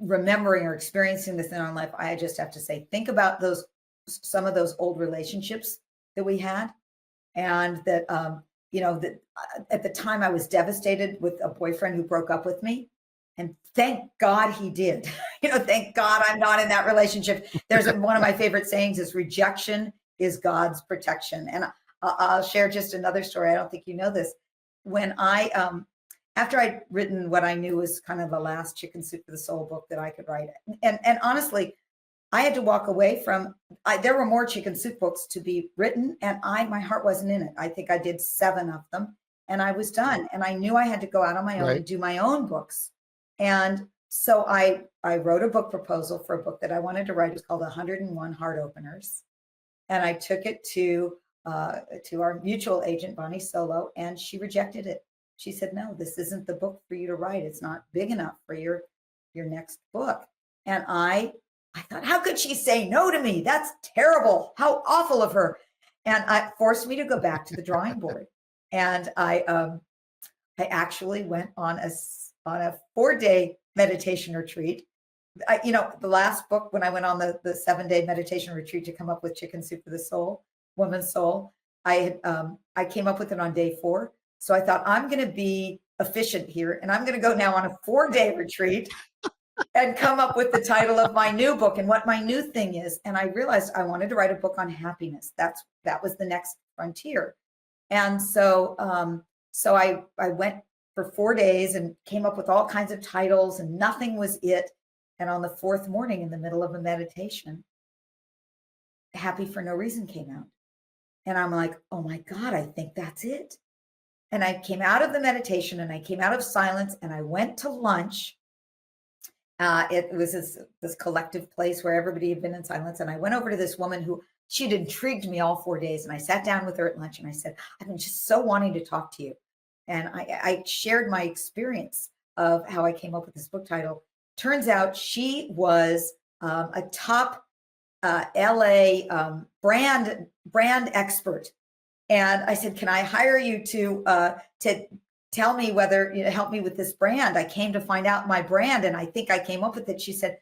remembering or experiencing this in our life, I just have to say, think about some of those old relationships that we had, and that that at the time I was devastated with a boyfriend who broke up with me, and thank God he did. Thank God I'm not in that relationship. There's one of my favorite sayings is rejection is God's protection. And I'll share just another story. I don't think you know this. When I after I'd written what I knew was kind of the last Chicken Soup for the Soul book that I could write, and honestly, I had to walk away from. There were more Chicken Soup books to be written, and my heart wasn't in it. I think I did 7 of them, and I was done. And I knew I had to go out on my own and do my own books. And so I wrote a book proposal for a book that I wanted to write. It was called 101 Heart Openers, and I took it to our mutual agent Bonnie Solo, and she rejected it. She said, "No, this isn't the book for you to write. It's not big enough for your next book." And I thought, how could she say no to me? That's terrible. How awful of her. And it forced me to go back to the drawing board. And I actually went on a 4-day meditation retreat. The last book, when I went on the 7-day meditation retreat to come up with Chicken Soup for the Soul, Woman's Soul, I came up with it on day 4. So I thought, I'm going to be efficient here, and I'm going to go now on a 4-day retreat and come up with the title of my new book and what my new thing is. And I realized I wanted to write a book on happiness. That was the next frontier. And so I went for 4 days and came up with all kinds of titles, and nothing was it. And on the 4th morning, in the middle of a meditation, Happy for No Reason came out. And I'm like, oh my God, I think that's it. And I came out of the meditation, and I came out of silence, and I went to lunch. It was this collective place where everybody had been in silence. And I went over to this woman who she'd intrigued me all 4 days. And I sat down with her at lunch, and I said, I've been just so wanting to talk to you. And I shared my experience of how I came up with this book title. Turns out she was a top LA brand expert. And I said, can I hire you to tell me whether, help me with this brand? I came to find out my brand, and I think I came up with it. She said,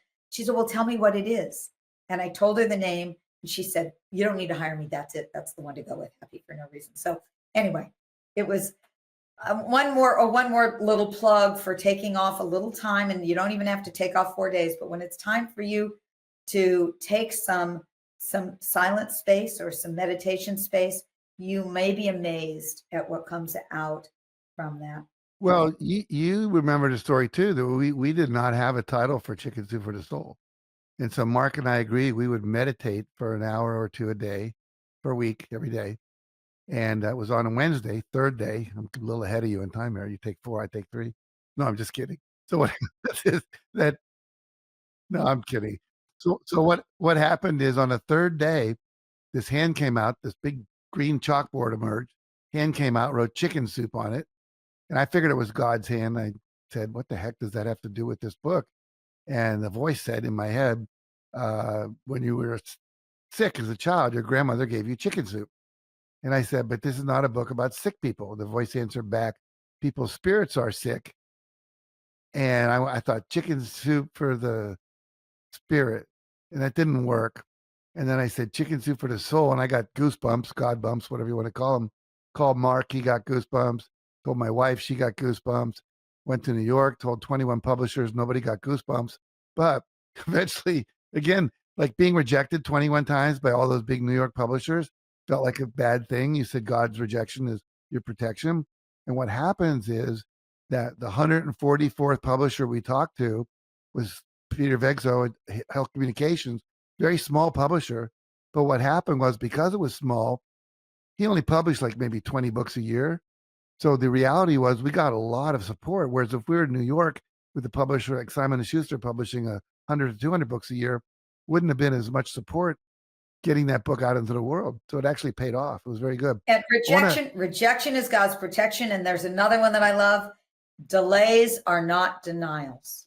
well, tell me what it is. And I told her the name, and she said, you don't need to hire me. That's it. That's the one to go with, Happy for No Reason. So anyway, it was one more little plug for taking off a little time. And you don't even have to take off 4 days, but when it's time for you to take some silent space or some meditation space, you may be amazed at what comes out from that. Well, you remember the story too, that we did not have a title for Chicken Soup for the Soul. And so Mark and I agreed we would meditate for an hour or 2 a day per week, every day. And that was on a Wednesday, 3rd day. I'm a little ahead of you in time here. You take 4, I take 3. No, I'm just kidding. So what is that? No, I'm kidding. So what happened is on the 3rd day, this hand came out, this big green chalkboard emerged. Hand came out, wrote chicken soup on it. And I figured it was God's hand. I said, what the heck does that have to do with this book? And the voice said in my head, when you were sick as a child, your grandmother gave you chicken soup. And I said, but this is not a book about sick people. The voice answered back, people's spirits are sick. And I thought chicken soup for the spirit. And that didn't work. And then I said, chicken soup for the soul. And I got goosebumps, God bumps, whatever you want to call them. Called Mark, he got goosebumps. Told my wife, she got goosebumps. Went to New York, told 21 publishers, nobody got goosebumps. But eventually, again, like being rejected 21 times by all those big New York publishers felt like a bad thing. You said God's rejection is your protection. And what happens is that the 144th publisher we talked to was Peter Vegzo at Health Communications, very small publisher. But what happened was, because it was small, he only published like maybe 20 books a year. So the reality was we got a lot of support. Whereas if we were in New York with a publisher like Simon & Schuster publishing 100 to 200 books a year, wouldn't have been as much support getting that book out into the world. So it actually paid off. It was very good. And rejection is God's protection. And there's another one that I love. Delays are not denials.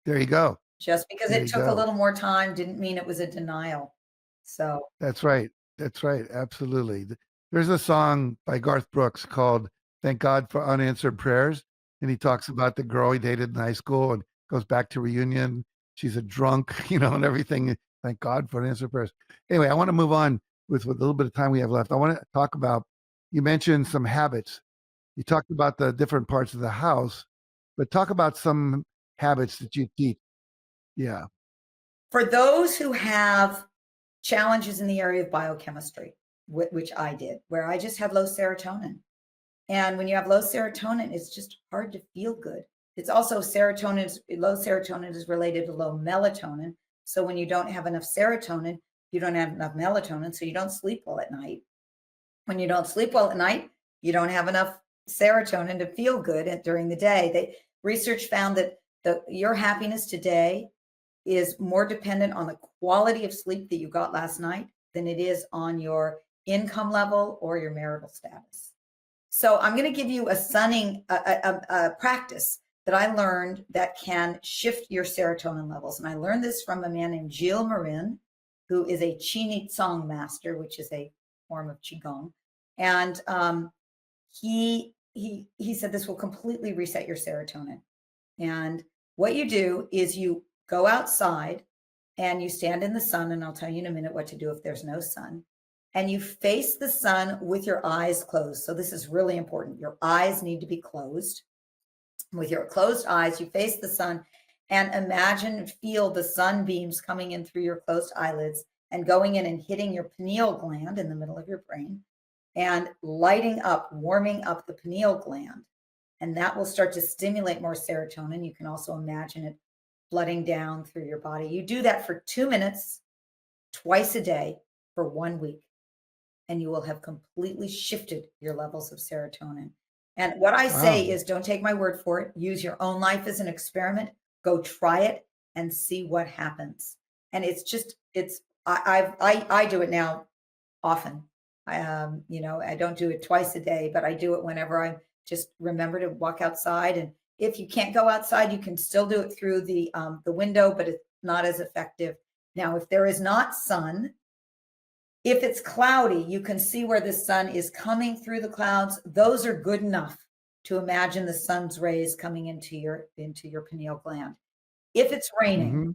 There you go. Just because it took a little more time didn't mean it was a denial. So that's right. That's right. Absolutely. There's a song by Garth Brooks called Thank God for Unanswered Prayers. And he talks about the girl he dated in high school and goes back to reunion. She's a drunk, and everything. Thank God for unanswered prayers. Anyway, I want to move on with a little bit of time we have left. I want to talk about, you mentioned some habits. You talked about the different parts of the house, but talk about some habits that you teach. Yeah. For those who have challenges in the area of biochemistry, which I did, where I just have low serotonin. And when you have low serotonin, it's just hard to feel good. It's also low serotonin is related to low melatonin. So when you don't have enough serotonin, you don't have enough melatonin, so you don't sleep well at night. When you don't sleep well at night, you don't have enough serotonin to feel good during the day. Research found that your happiness today is more dependent on the quality of sleep that you got last night than it is on your income level or your marital status. So I'm going to give you a practice that I learned that can shift your serotonin levels. And I learned this from a man named Gilles Marin, who is a Qi Tsang master, which is a form of Qigong. And he said this will completely reset your serotonin. And what you do is you go outside and you stand in the sun, and I'll tell you in a minute what to do if there's no sun. And you face the sun with your eyes closed. So this is really important. Your eyes need to be closed. With your closed eyes, you face the sun and imagine and feel the sunbeams coming in through your closed eyelids and going in and hitting your pineal gland in the middle of your brain and lighting up, warming up the pineal gland. And that will start to stimulate more serotonin. You can also imagine it flooding down through your body. You do that for 2 minutes, twice a day for 1 week, and you will have completely shifted your levels of serotonin. And what I say is, don't take my word for it. Use your own life as an experiment. Go try it and see what happens. And I do it now often. I don't do it twice a day, but I do it whenever I just remember to walk outside. And if you can't go outside, you can still do it through the window, but it's not as effective. Now, if there is not sun, if it's cloudy, you can see where the sun is coming through the clouds. Those are good enough to imagine the sun's rays coming into your pineal gland. If it's raining,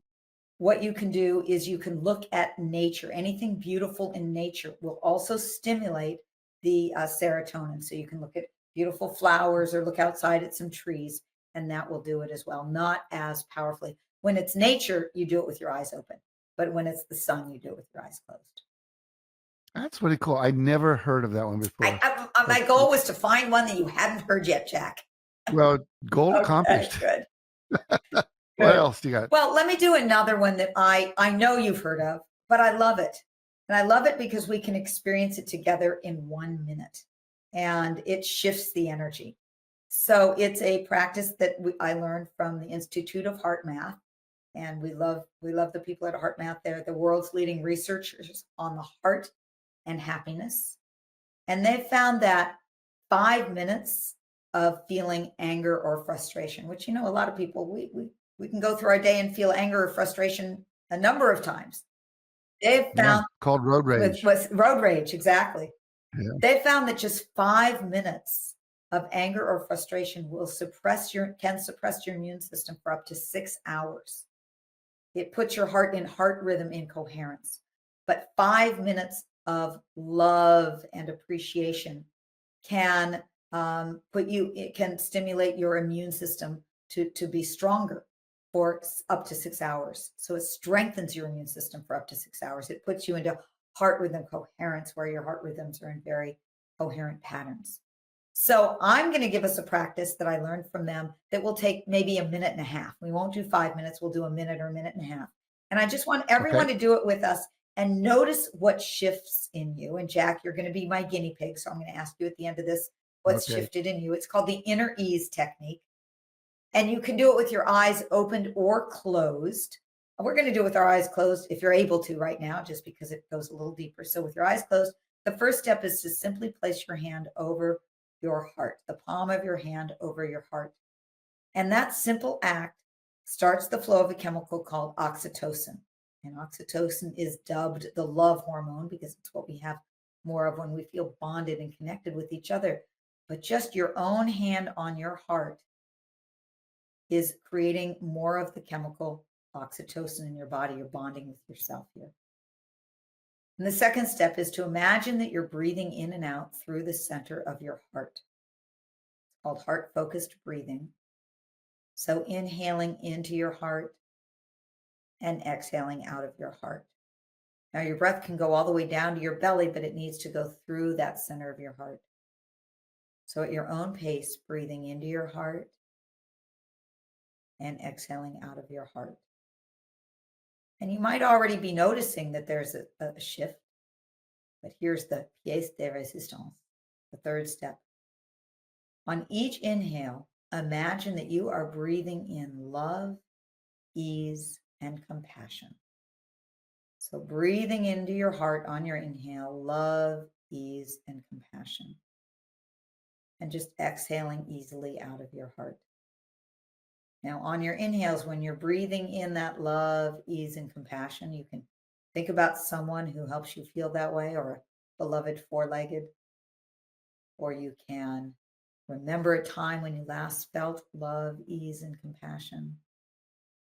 what you can do is you can look at nature. Anything beautiful in nature will also stimulate the serotonin. So you can look at beautiful flowers or look outside at some trees, and that will do it as well. Not as powerfully. When it's nature, you do it with your eyes open. But when it's the sun, you do it with your eyes closed. That's pretty cool. I'd never heard of that one before. My goal was to find one that you hadn't heard yet, Jack. Well, goal accomplished. Good. What else do you got? Well, let me do another one that I know you've heard of, but I love it. And I love it because we can experience it together in 1 minute, and it shifts the energy. So it's a practice that I learned from the Institute of Heart Math. And we love the people at Heart Math. They're the world's leading researchers on the heart and happiness. And they found that 5 minutes of feeling anger or frustration, which, a lot of people, we can go through our day and feel anger or frustration a number of times. They've found called road rage. With road rage, exactly. Yeah. They found that just 5 minutes of anger or frustration can suppress your immune system for up to 6 hours. It puts your heart in heart rhythm incoherence. But 5 minutes of love and appreciation can stimulate your immune system to be stronger for up to 6 hours. So it strengthens your immune system for up to 6 hours. It puts you into heart rhythm coherence, where your heart rhythms are in very coherent patterns. So I'm going to give us a practice that I learned from them that will take maybe a minute and a half. We won't do 5 minutes. We'll do a minute or a minute and a half. And I just want Okay. everyone to do it with us and notice what shifts in you. And Jack, you're going to be my guinea pig. So I'm going to ask you at the end of this what's Okay. shifted in you. It's called the inner ease technique. And you can do it with your eyes opened or closed. We're going to do it with our eyes closed if you're able to right now, just because it goes a little deeper. So with your eyes closed, the first step is to simply place your hand over your heart, the palm of your hand over your heart. And that simple act starts the flow of a chemical called oxytocin. And oxytocin is dubbed the love hormone because it's what we have more of when we feel bonded and connected with each other. But just your own hand on your heart is creating more of the chemical oxytocin in your body. You're bonding with yourself here. And the second step is to imagine that you're breathing in and out through the center of your heart. It's called heart focused breathing. So inhaling into your heart and exhaling out of your heart. Now your breath can go all the way down to your belly, but it needs to go through that center of your heart. So at your own pace, breathing into your heart and exhaling out of your heart. And you might already be noticing that there's a shift, but here's the pièce de résistance, the third step. On each inhale, imagine that you are breathing in love, ease, and compassion. So breathing into your heart on your inhale, love, ease, and compassion. And just exhaling easily out of your heart. Now, on your inhales, when you're breathing in that love, ease, and compassion, you can think about someone who helps you feel that way, or a beloved four-legged, or you can remember a time when you last felt love, ease, and compassion,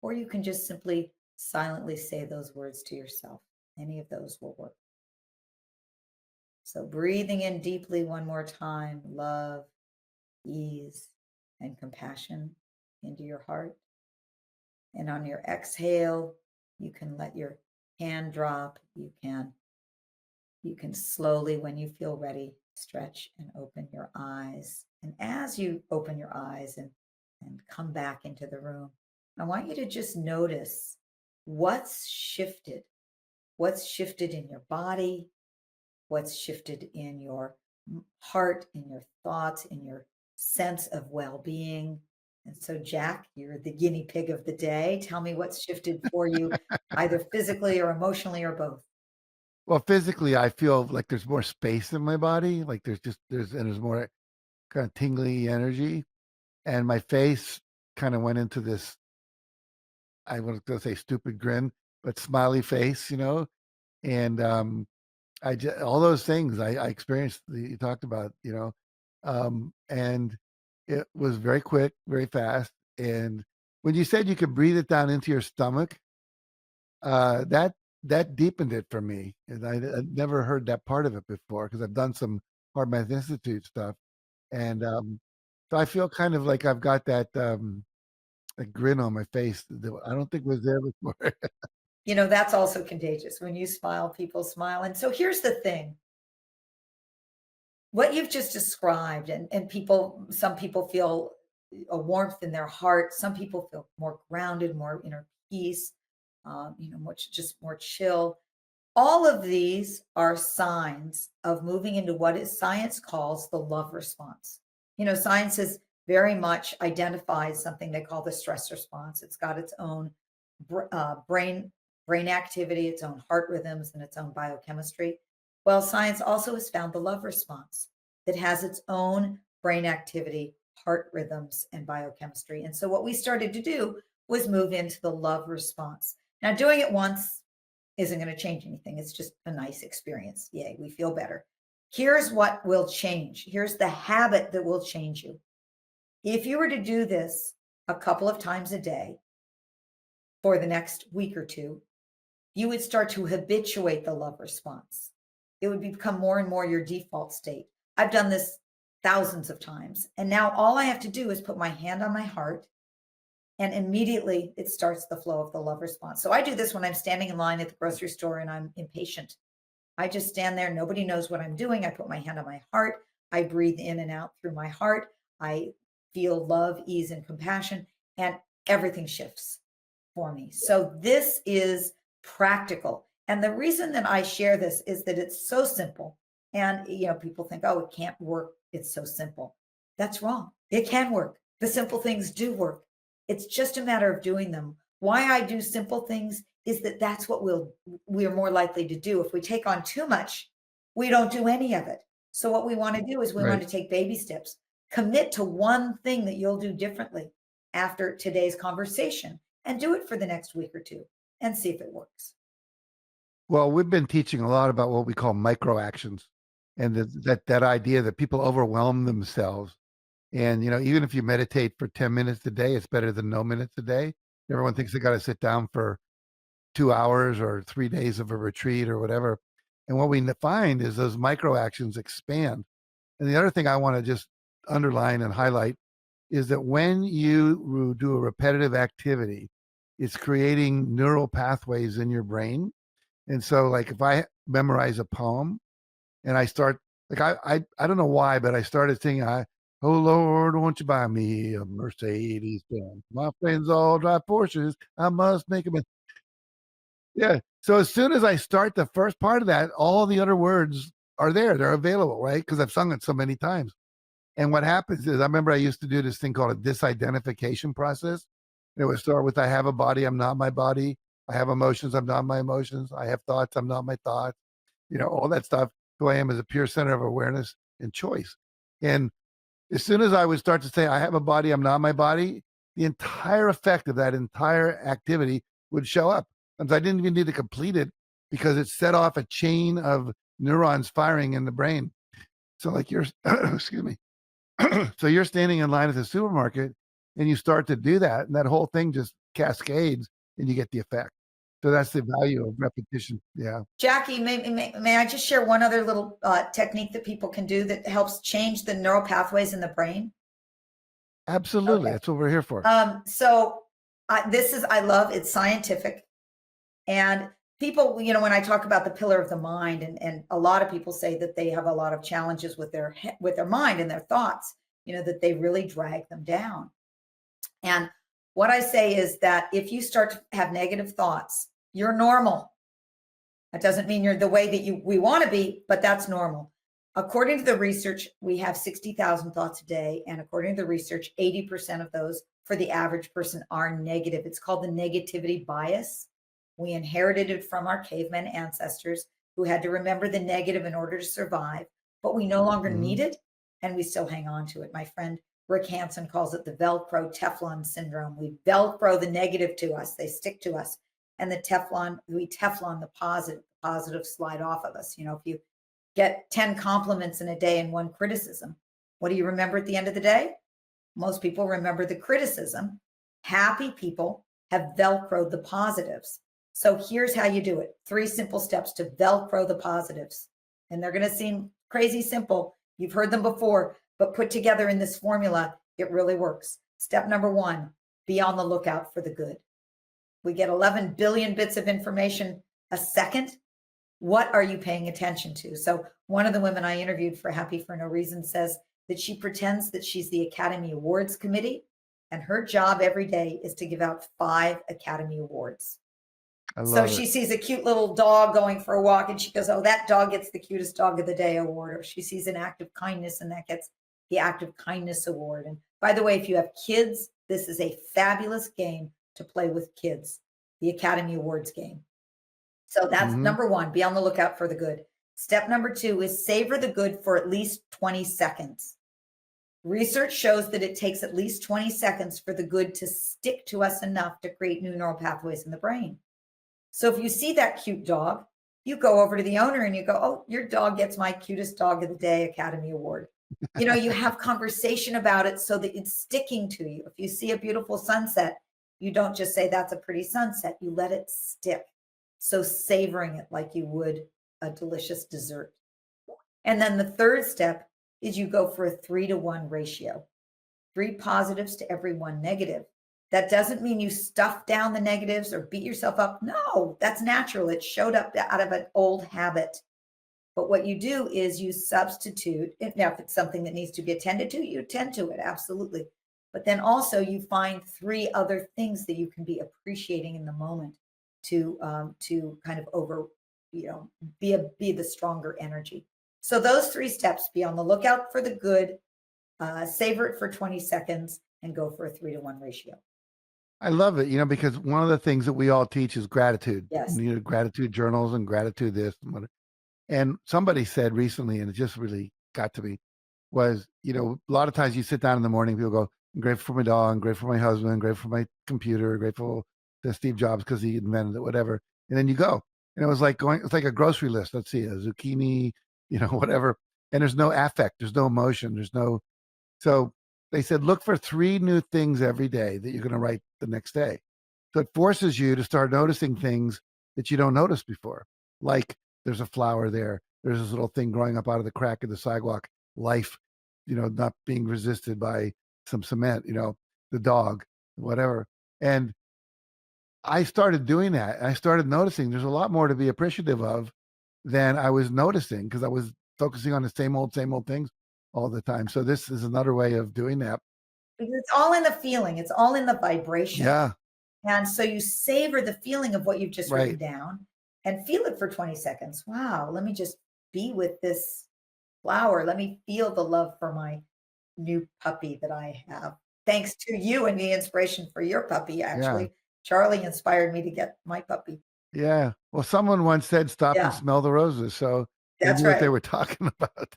or you can just simply silently say those words to yourself. Any of those will work. So breathing in deeply one more time, love, ease, and compassion into your heart. And on your exhale, you can let your hand drop. You can slowly, when you feel ready, stretch and open your eyes. And as you open your eyes and come back into the room, I want you to just notice what's shifted. What's shifted in your body, what's shifted in your heart, in your thoughts, in your sense of well-being. And so, Jack, you're the guinea pig of the day. Tell me what's shifted for you, either physically or emotionally or both. Well, physically, I feel like there's more space in my body. Like there's more kind of tingly energy, and my face kind of went into this. I was going to say stupid grin, but smiley face, and all those things I experienced that you talked about, and it was very quick, very fast. And when you said you could breathe it down into your stomach, that deepened it for me. And I'd never heard that part of it before because I've done some Heart Math Institute stuff. And so I feel kind of like I've got that a grin on my face that I don't think was there before. That's also contagious. When you smile, people smile. And so here's the thing. What you've just described, and some people feel a warmth in their heart. Some people feel more grounded, more inner peace, much just more chill. All of these are signs of moving into what is science calls the love response. Science has very much identified something they call the stress response. It's got its own brain activity, its own heart rhythms, and its own biochemistry. Well, science also has found the love response that has its own brain activity, heart rhythms, and biochemistry. And so what we started to do was move into the love response. Now, doing it once isn't going to change anything. It's just a nice experience. Yay, we feel better. Here's what will change. Here's the habit that will change you. If you were to do this a couple of times a day for the next week or two, you would start to habituate the love response. It would become more and more your default state. I've done this thousands of times. And now all I have to do is put my hand on my heart, and immediately it starts the flow of the love response. So I do this when I'm standing in line at the grocery store and I'm impatient. I just stand there. Nobody knows what I'm doing. I put my hand on my heart. I breathe in and out through my heart. I feel love, ease, and compassion, and everything shifts for me. So this is practical. And the reason that I share this is that it's so simple. And, people think, oh, it can't work. It's so simple. That's wrong. It can work. The simple things do work. It's just a matter of doing them. Why I do simple things is that that's what we're more likely to do. If we take on too much, we don't do any of it. So what we want to do is we want Right. to take baby steps. Commit to one thing that you'll do differently after today's conversation and do it for the next week or two and see if it works. Well, we've been teaching a lot about what we call micro actions, and that idea that people overwhelm themselves. And even if you meditate for 10 minutes a day, it's better than no minutes a day. Everyone thinks they got to sit down for 2 hours or 3 days of a retreat or whatever. And what we find is those micro actions expand. And the other thing I want to just underline and highlight is that when you do a repetitive activity, it's creating neural pathways in your brain. And so, like, if I memorize a poem and I start, like, I don't know why, but I started singing, oh Lord, won't you buy me a Mercedes Benz? My friends all drive Porsches. I must make them. Yeah. So as soon as I start the first part of that, all the other words are there. They're available, right? Because I've sung it so many times. And what happens is, I remember I used to do this thing called a disidentification process. It would start with, I have a body, I'm not my body. I have emotions, I'm not my emotions. I have thoughts, I'm not my thoughts. All that stuff. Who I am is a pure center of awareness and choice. And as soon as I would start to say, I have a body, I'm not my body, the entire effect of that entire activity would show up. And I didn't even need to complete it because it set off a chain of neurons firing in the brain. So, like, you're, excuse me. So you're standing in line at the supermarket and you start to do that, and that whole thing just cascades and you get the effect. So that's the value of repetition. Yeah, Jackie, may I just share one other little technique that people can do that helps change the neural pathways in the brain? absolutely. Okay. That's what we're here for. So I love, it's scientific. And people, when I talk about the pillar of the mind, and a lot of people say that they have a lot of challenges with their mind and their thoughts, that they really drag them down. And what I say is that if you start to have negative thoughts, you're normal. That doesn't mean you're the way that we want to be, but that's normal. According to the research, we have 60,000 thoughts a day. And according to the research, 80% of those for the average person are negative. It's called the negativity bias. We inherited it from our caveman ancestors who had to remember the negative in order to survive, but we no longer need it, and we still hang on to it. My friend Rick Hansen calls it the Velcro Teflon syndrome. We Velcro the negative to us, they stick to us, and we Teflon the positive slide off of us. If you get 10 compliments in a day and one criticism, what do you remember at the end of the day? Most people remember the criticism. Happy people have Velcroed the positives. So here's how you do it. 3 simple steps to Velcro the positives. And they're going to seem crazy simple. You've heard them before, but put together in this formula, it really works. Step number 1, be on the lookout for the good. We get 11 billion bits of information a second. What are you paying attention to? So one of the women I interviewed for Happy for No Reason says that she pretends that she's the Academy Awards committee, and her job every day is to give out 5 Academy Awards. So she sees a cute little dog going for a walk and she goes, oh, that dog gets the cutest dog of the day award. Or she sees an act of kindness and that gets the act of kindness award. And by the way, if you have kids, this is a fabulous game to play with kids, the Academy Awards game. So that's number 1, be on the lookout for the good. Step number 2 is savor the good for at least 20 seconds. Research shows that it takes at least 20 seconds for the good to stick to us enough to create new neural pathways in the brain. So if you see that cute dog, you go over to the owner and you go, oh, your dog gets my cutest dog of the day Academy Award. You have conversation about it so that it's sticking to you. If you see a beautiful sunset, you don't just say that's a pretty sunset, you let it stick. So savoring it like you would a delicious dessert. And then the third step is you go for a 3-to-1 ratio, 3 positives to every 1 negative. That doesn't mean you stuff down the negatives or beat yourself up. No, that's natural. It showed up out of an old habit. But what you do is you substitute. Now, if it's something that needs to be attended to, you attend to it, absolutely. But then also you find three other things that you can be appreciating in the moment to kind of be the stronger energy. So those three steps: be on the lookout for the good, savor it for 20 seconds, and go for a 3-to-1 ratio. I love it, because one of the things that we all teach is gratitude. Yes. Gratitude journals and gratitude this and what. And somebody said recently, and it just really got to me, was, a lot of times you sit down in the morning, people go, I'm grateful for my dog, I'm grateful for my husband, I'm grateful for my computer, grateful to Steve Jobs because he invented it, whatever. And then you go. And it's like a grocery list. Let's see, a zucchini, whatever. And there's no affect, there's no emotion, so they said, look for 3 new things every day that you're going to write the next day. So it forces you to start noticing things that you don't notice before. Like there's a flower there. There's this little thing growing up out of the crack of the sidewalk. Life, not being resisted by some cement, the dog, whatever. And I started doing that. I started noticing there's a lot more to be appreciative of than I was noticing because I was focusing on the same old things all the time. So this is another way of doing that. Because it's all in the feeling, it's all in the vibration. Yeah. And so you savor the feeling of what you've just written Right. down and feel it for 20 seconds. Wow, let me just be with this flower. Let me feel the love for my new puppy that I have. Thanks to you and the inspiration for your puppy, actually. Yeah. Charlie inspired me to get my puppy. Yeah. Well, someone once said, stop and Yeah, smell the roses. So they that's knew what they right. were talking about.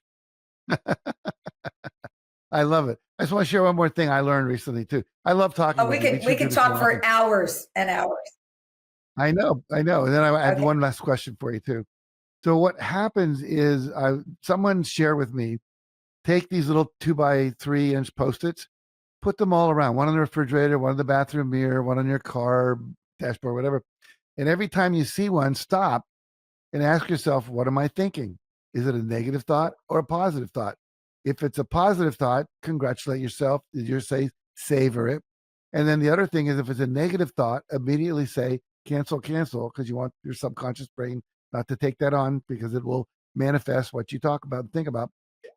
I love it. I just want to share one more thing I learned recently too. I love talking Oh, we with you. We could we should do could this more talk often. for hours and hours. I know. And then I have Okay. one last question for you too. So what happens is someone shared with me, take these little 2x3-inch Post-its, put them all around, one on the refrigerator, one on the bathroom mirror, one on your car dashboard, whatever. And every time you see one, stop and ask yourself, what am I thinking? Is it a negative thought or a positive thought? If it's a positive thought, congratulate yourself. You say savor it. And then the other thing is if it's a negative thought, immediately say cancel, because you want your subconscious brain not to take that on because it will manifest what you talk about and think about.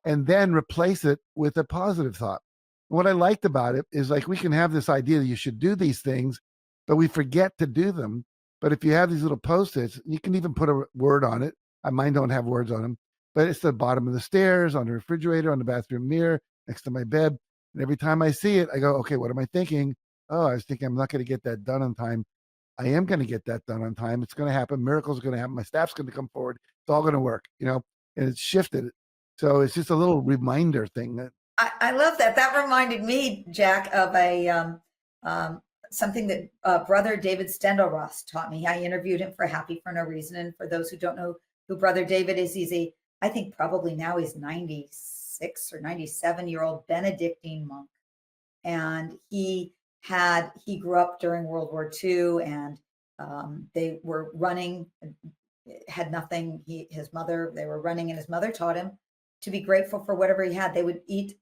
And then replace it with a positive thought. What I liked about it is like we can have this idea that you should do these things, but we forget to do them. But if you have these little Post-its, you can even put a word on it. Mine don't have words on them, but it's the bottom of the stairs, on the refrigerator, on the bathroom mirror, next to my bed. And every time I see it, I go, okay, what am I thinking? Oh, I was thinking I'm not going to get that done on time. I am going to get that done on time. It's going to happen. Miracles are going to happen. My staff's going to come forward. It's all going to work, and it's shifted. So it's just a little reminder thing that. I love that. That reminded me, Jack, of something that brother David Sendel Ras taught me. I interviewed him for Happy for No Reason. And for those who don't know who brother David is, I think probably now he's 96 or 97-year-old Benedictine monk. And he grew up during World War II, and they were running, had nothing. They were running, and his mother taught him to be grateful for whatever he had. They would eat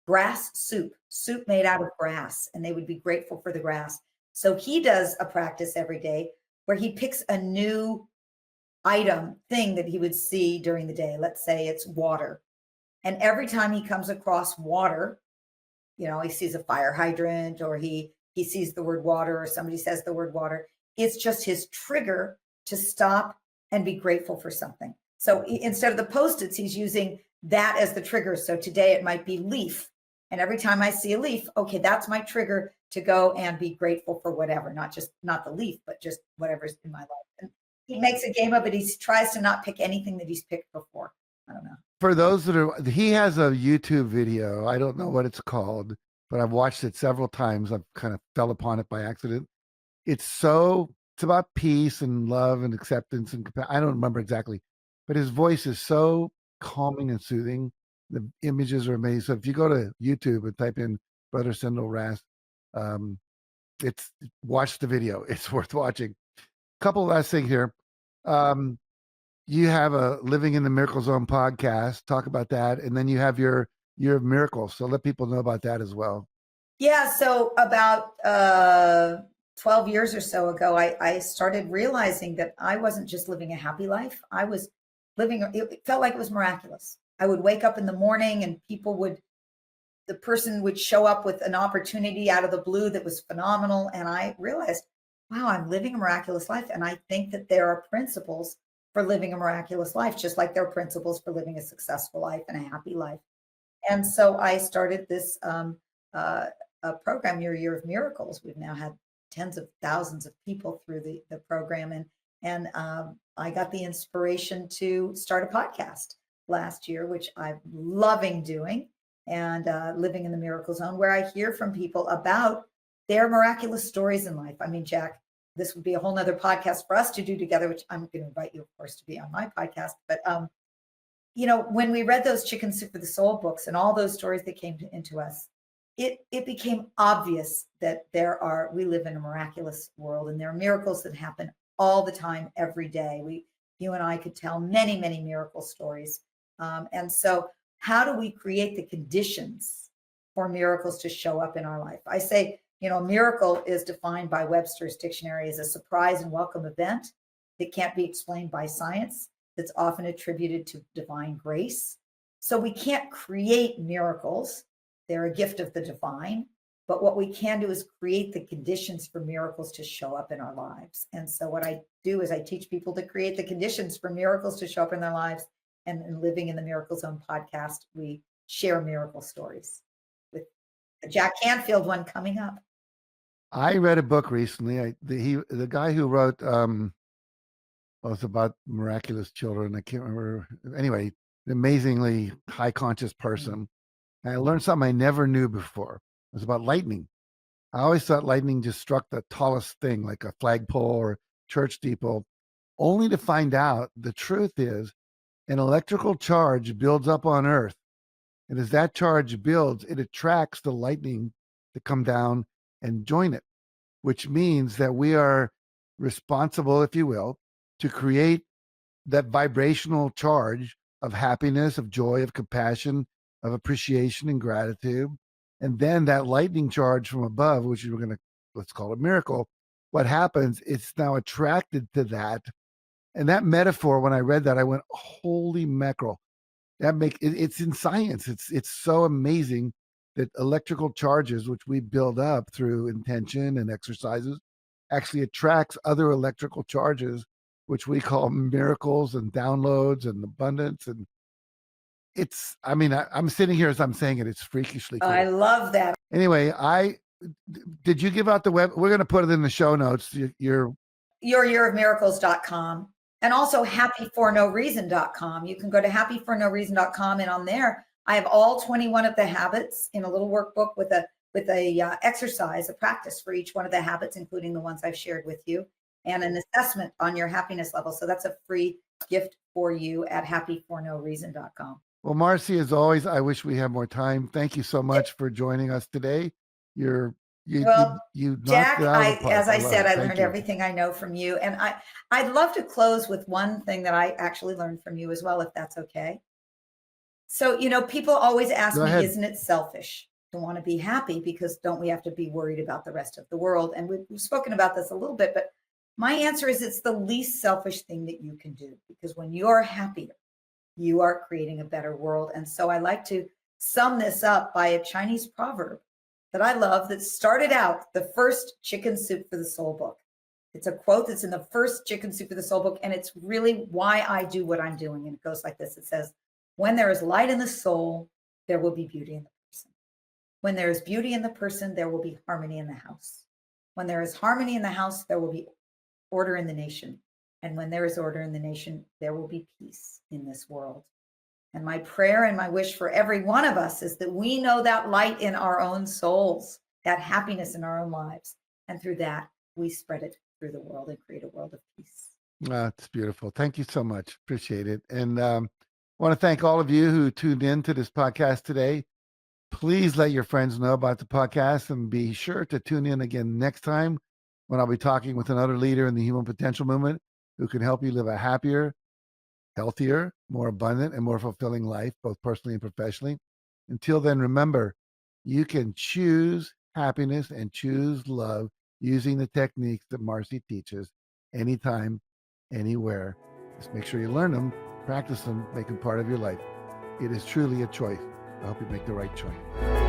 grass soup made out of grass, and they would be grateful for the grass. So he does a practice every day where he picks a new thing that he would see during the day. Let's say it's water. And every time he comes across water, he sees a fire hydrant, or he sees the word water, or somebody says the word water, it's just his trigger to stop and be grateful for something. So instead of the Post-its, he's using that as the trigger. So today it might be leaf. And every time I see a leaf, okay, that's my trigger to go and be grateful for whatever, not the leaf, but just whatever's in my life. And he makes a game of it. He tries to not pick anything that he's picked before. I don't know. For those he has a YouTube video. I don't know what it's called, but I've watched it several times. I've kind of fell upon it by accident. It's about peace and love and acceptance and I don't remember exactly, but his voice is so calming and soothing. The images are amazing. So if you go to YouTube and type in Brother Sendel Ras, watch the video. It's worth watching. Couple last things here. You have a Living in the Miracle Zone podcast. Talk about that. And then you have your Year of Miracles. So let people know about that as well. Yeah. So about 12 years or so ago, I started realizing that I wasn't just living a happy life. I was it felt like it was miraculous. I would wake up in the morning and the person would show up with an opportunity out of the blue that was phenomenal. And I realized, wow, I'm living a miraculous life. And I think that there are principles for living a miraculous life, just like there are principles for living a successful life and a happy life. And so I started this program, Your Year of Miracles. We've now had tens of thousands of people through the program. And I got the inspiration to start a podcast last year, which I'm loving doing, and living in the miracle zone, where I hear from people about their miraculous stories in life. I mean, Jack, this would be a whole nother podcast for us to do together, which I'm going to invite you, of course, to be on my podcast. But, when we read those Chicken Soup for the Soul books and all those stories that came into us, it became obvious that we live in a miraculous world, and there are miracles that happen all the time, every day. You and I could tell many, many miracle stories. And so how do we create the conditions for miracles to show up in our life? I say, a miracle is defined by Webster's dictionary as a surprise and welcome event that can't be explained by science, that's often attributed to divine grace. So we can't create miracles. They're a gift of the divine. But what we can do is create the conditions for miracles to show up in our lives. And so what I do is I teach people to create the conditions for miracles to show up in their lives. And in Living in the Miracle Zone podcast, we share miracle stories, with the Jack Canfield one coming up. I read a book recently. The guy who wrote it's about miraculous children. I can't remember. Anyway, an amazingly high conscious person. And I learned something I never knew before. It was about lightning. I always thought lightning just struck the tallest thing, like a flagpole or church steeple, only to find out the truth is an electrical charge builds up on Earth. And as that charge builds, it attracts the lightning to come down and join it, which means that we are responsible, if you will, to create that vibrational charge of happiness, of joy, of compassion, of appreciation and gratitude. And then that lightning charge from above, which we're going to, let's call it miracle, what happens, it's now attracted to that. And that metaphor, when I read that, I went, holy mackerel. It's in science. It's so amazing that electrical charges, which we build up through intention and exercises, actually attracts other electrical charges, which we call miracles and downloads and abundance. And I'm sitting here as I'm saying it. It's freakishly cool. I love that. Anyway, did you give out the web? We're going to put it in the show notes. Your youryearofmiracles.com, and also happyfornoreason.com. You can go to happyfornoreason.com, and on there, I have all 21 of the habits in a little workbook with a exercise, a practice for each one of the habits, including the ones I've shared with you, and an assessment on your happiness level. So that's a free gift for you at happyfornoreason.com. Well, Marci, as always, I wish we had more time. Thank you so much for joining us today. You Jack, as I said, I learned you. Everything I know from you. And I'd love to close with one thing that I actually learned from you as well, if that's okay. So, people always ask Go me, ahead. isn't it selfish to want to be happy? Because don't we have to be worried about the rest of the world? And we've spoken about this a little bit, but my answer is it's the least selfish thing that you can do, because when you're happier, you are creating a better world. And so I like to sum this up by a Chinese proverb that I love that started out the first Chicken Soup for the Soul book. It's a quote that's in the first Chicken Soup for the Soul book, and it's really why I do what I'm doing. And it goes like this. It says, when there is light in the soul, there will be beauty in the person. When there is beauty in the person, there will be harmony in the house. When there is harmony in the house, there will be order in the nation. And when there is order in the nation, there will be peace in this world. And my prayer and my wish for every one of us is that we know that light in our own souls, that happiness in our own lives. And through that, we spread it through the world and create a world of peace. It's beautiful. Thank you so much. Appreciate it. And I want to thank all of you who tuned in to this podcast today. Please let your friends know about the podcast, and be sure to tune in again next time when I'll be talking with another leader in the human potential movement who can help you live a happier, healthier, more abundant, and more fulfilling life, both personally and professionally. Until then, remember, you can choose happiness and choose love using the techniques that Marci teaches anytime, anywhere. Just make sure you learn them Practice them, make them part of your life. It is truly a choice. I hope you make the right choice.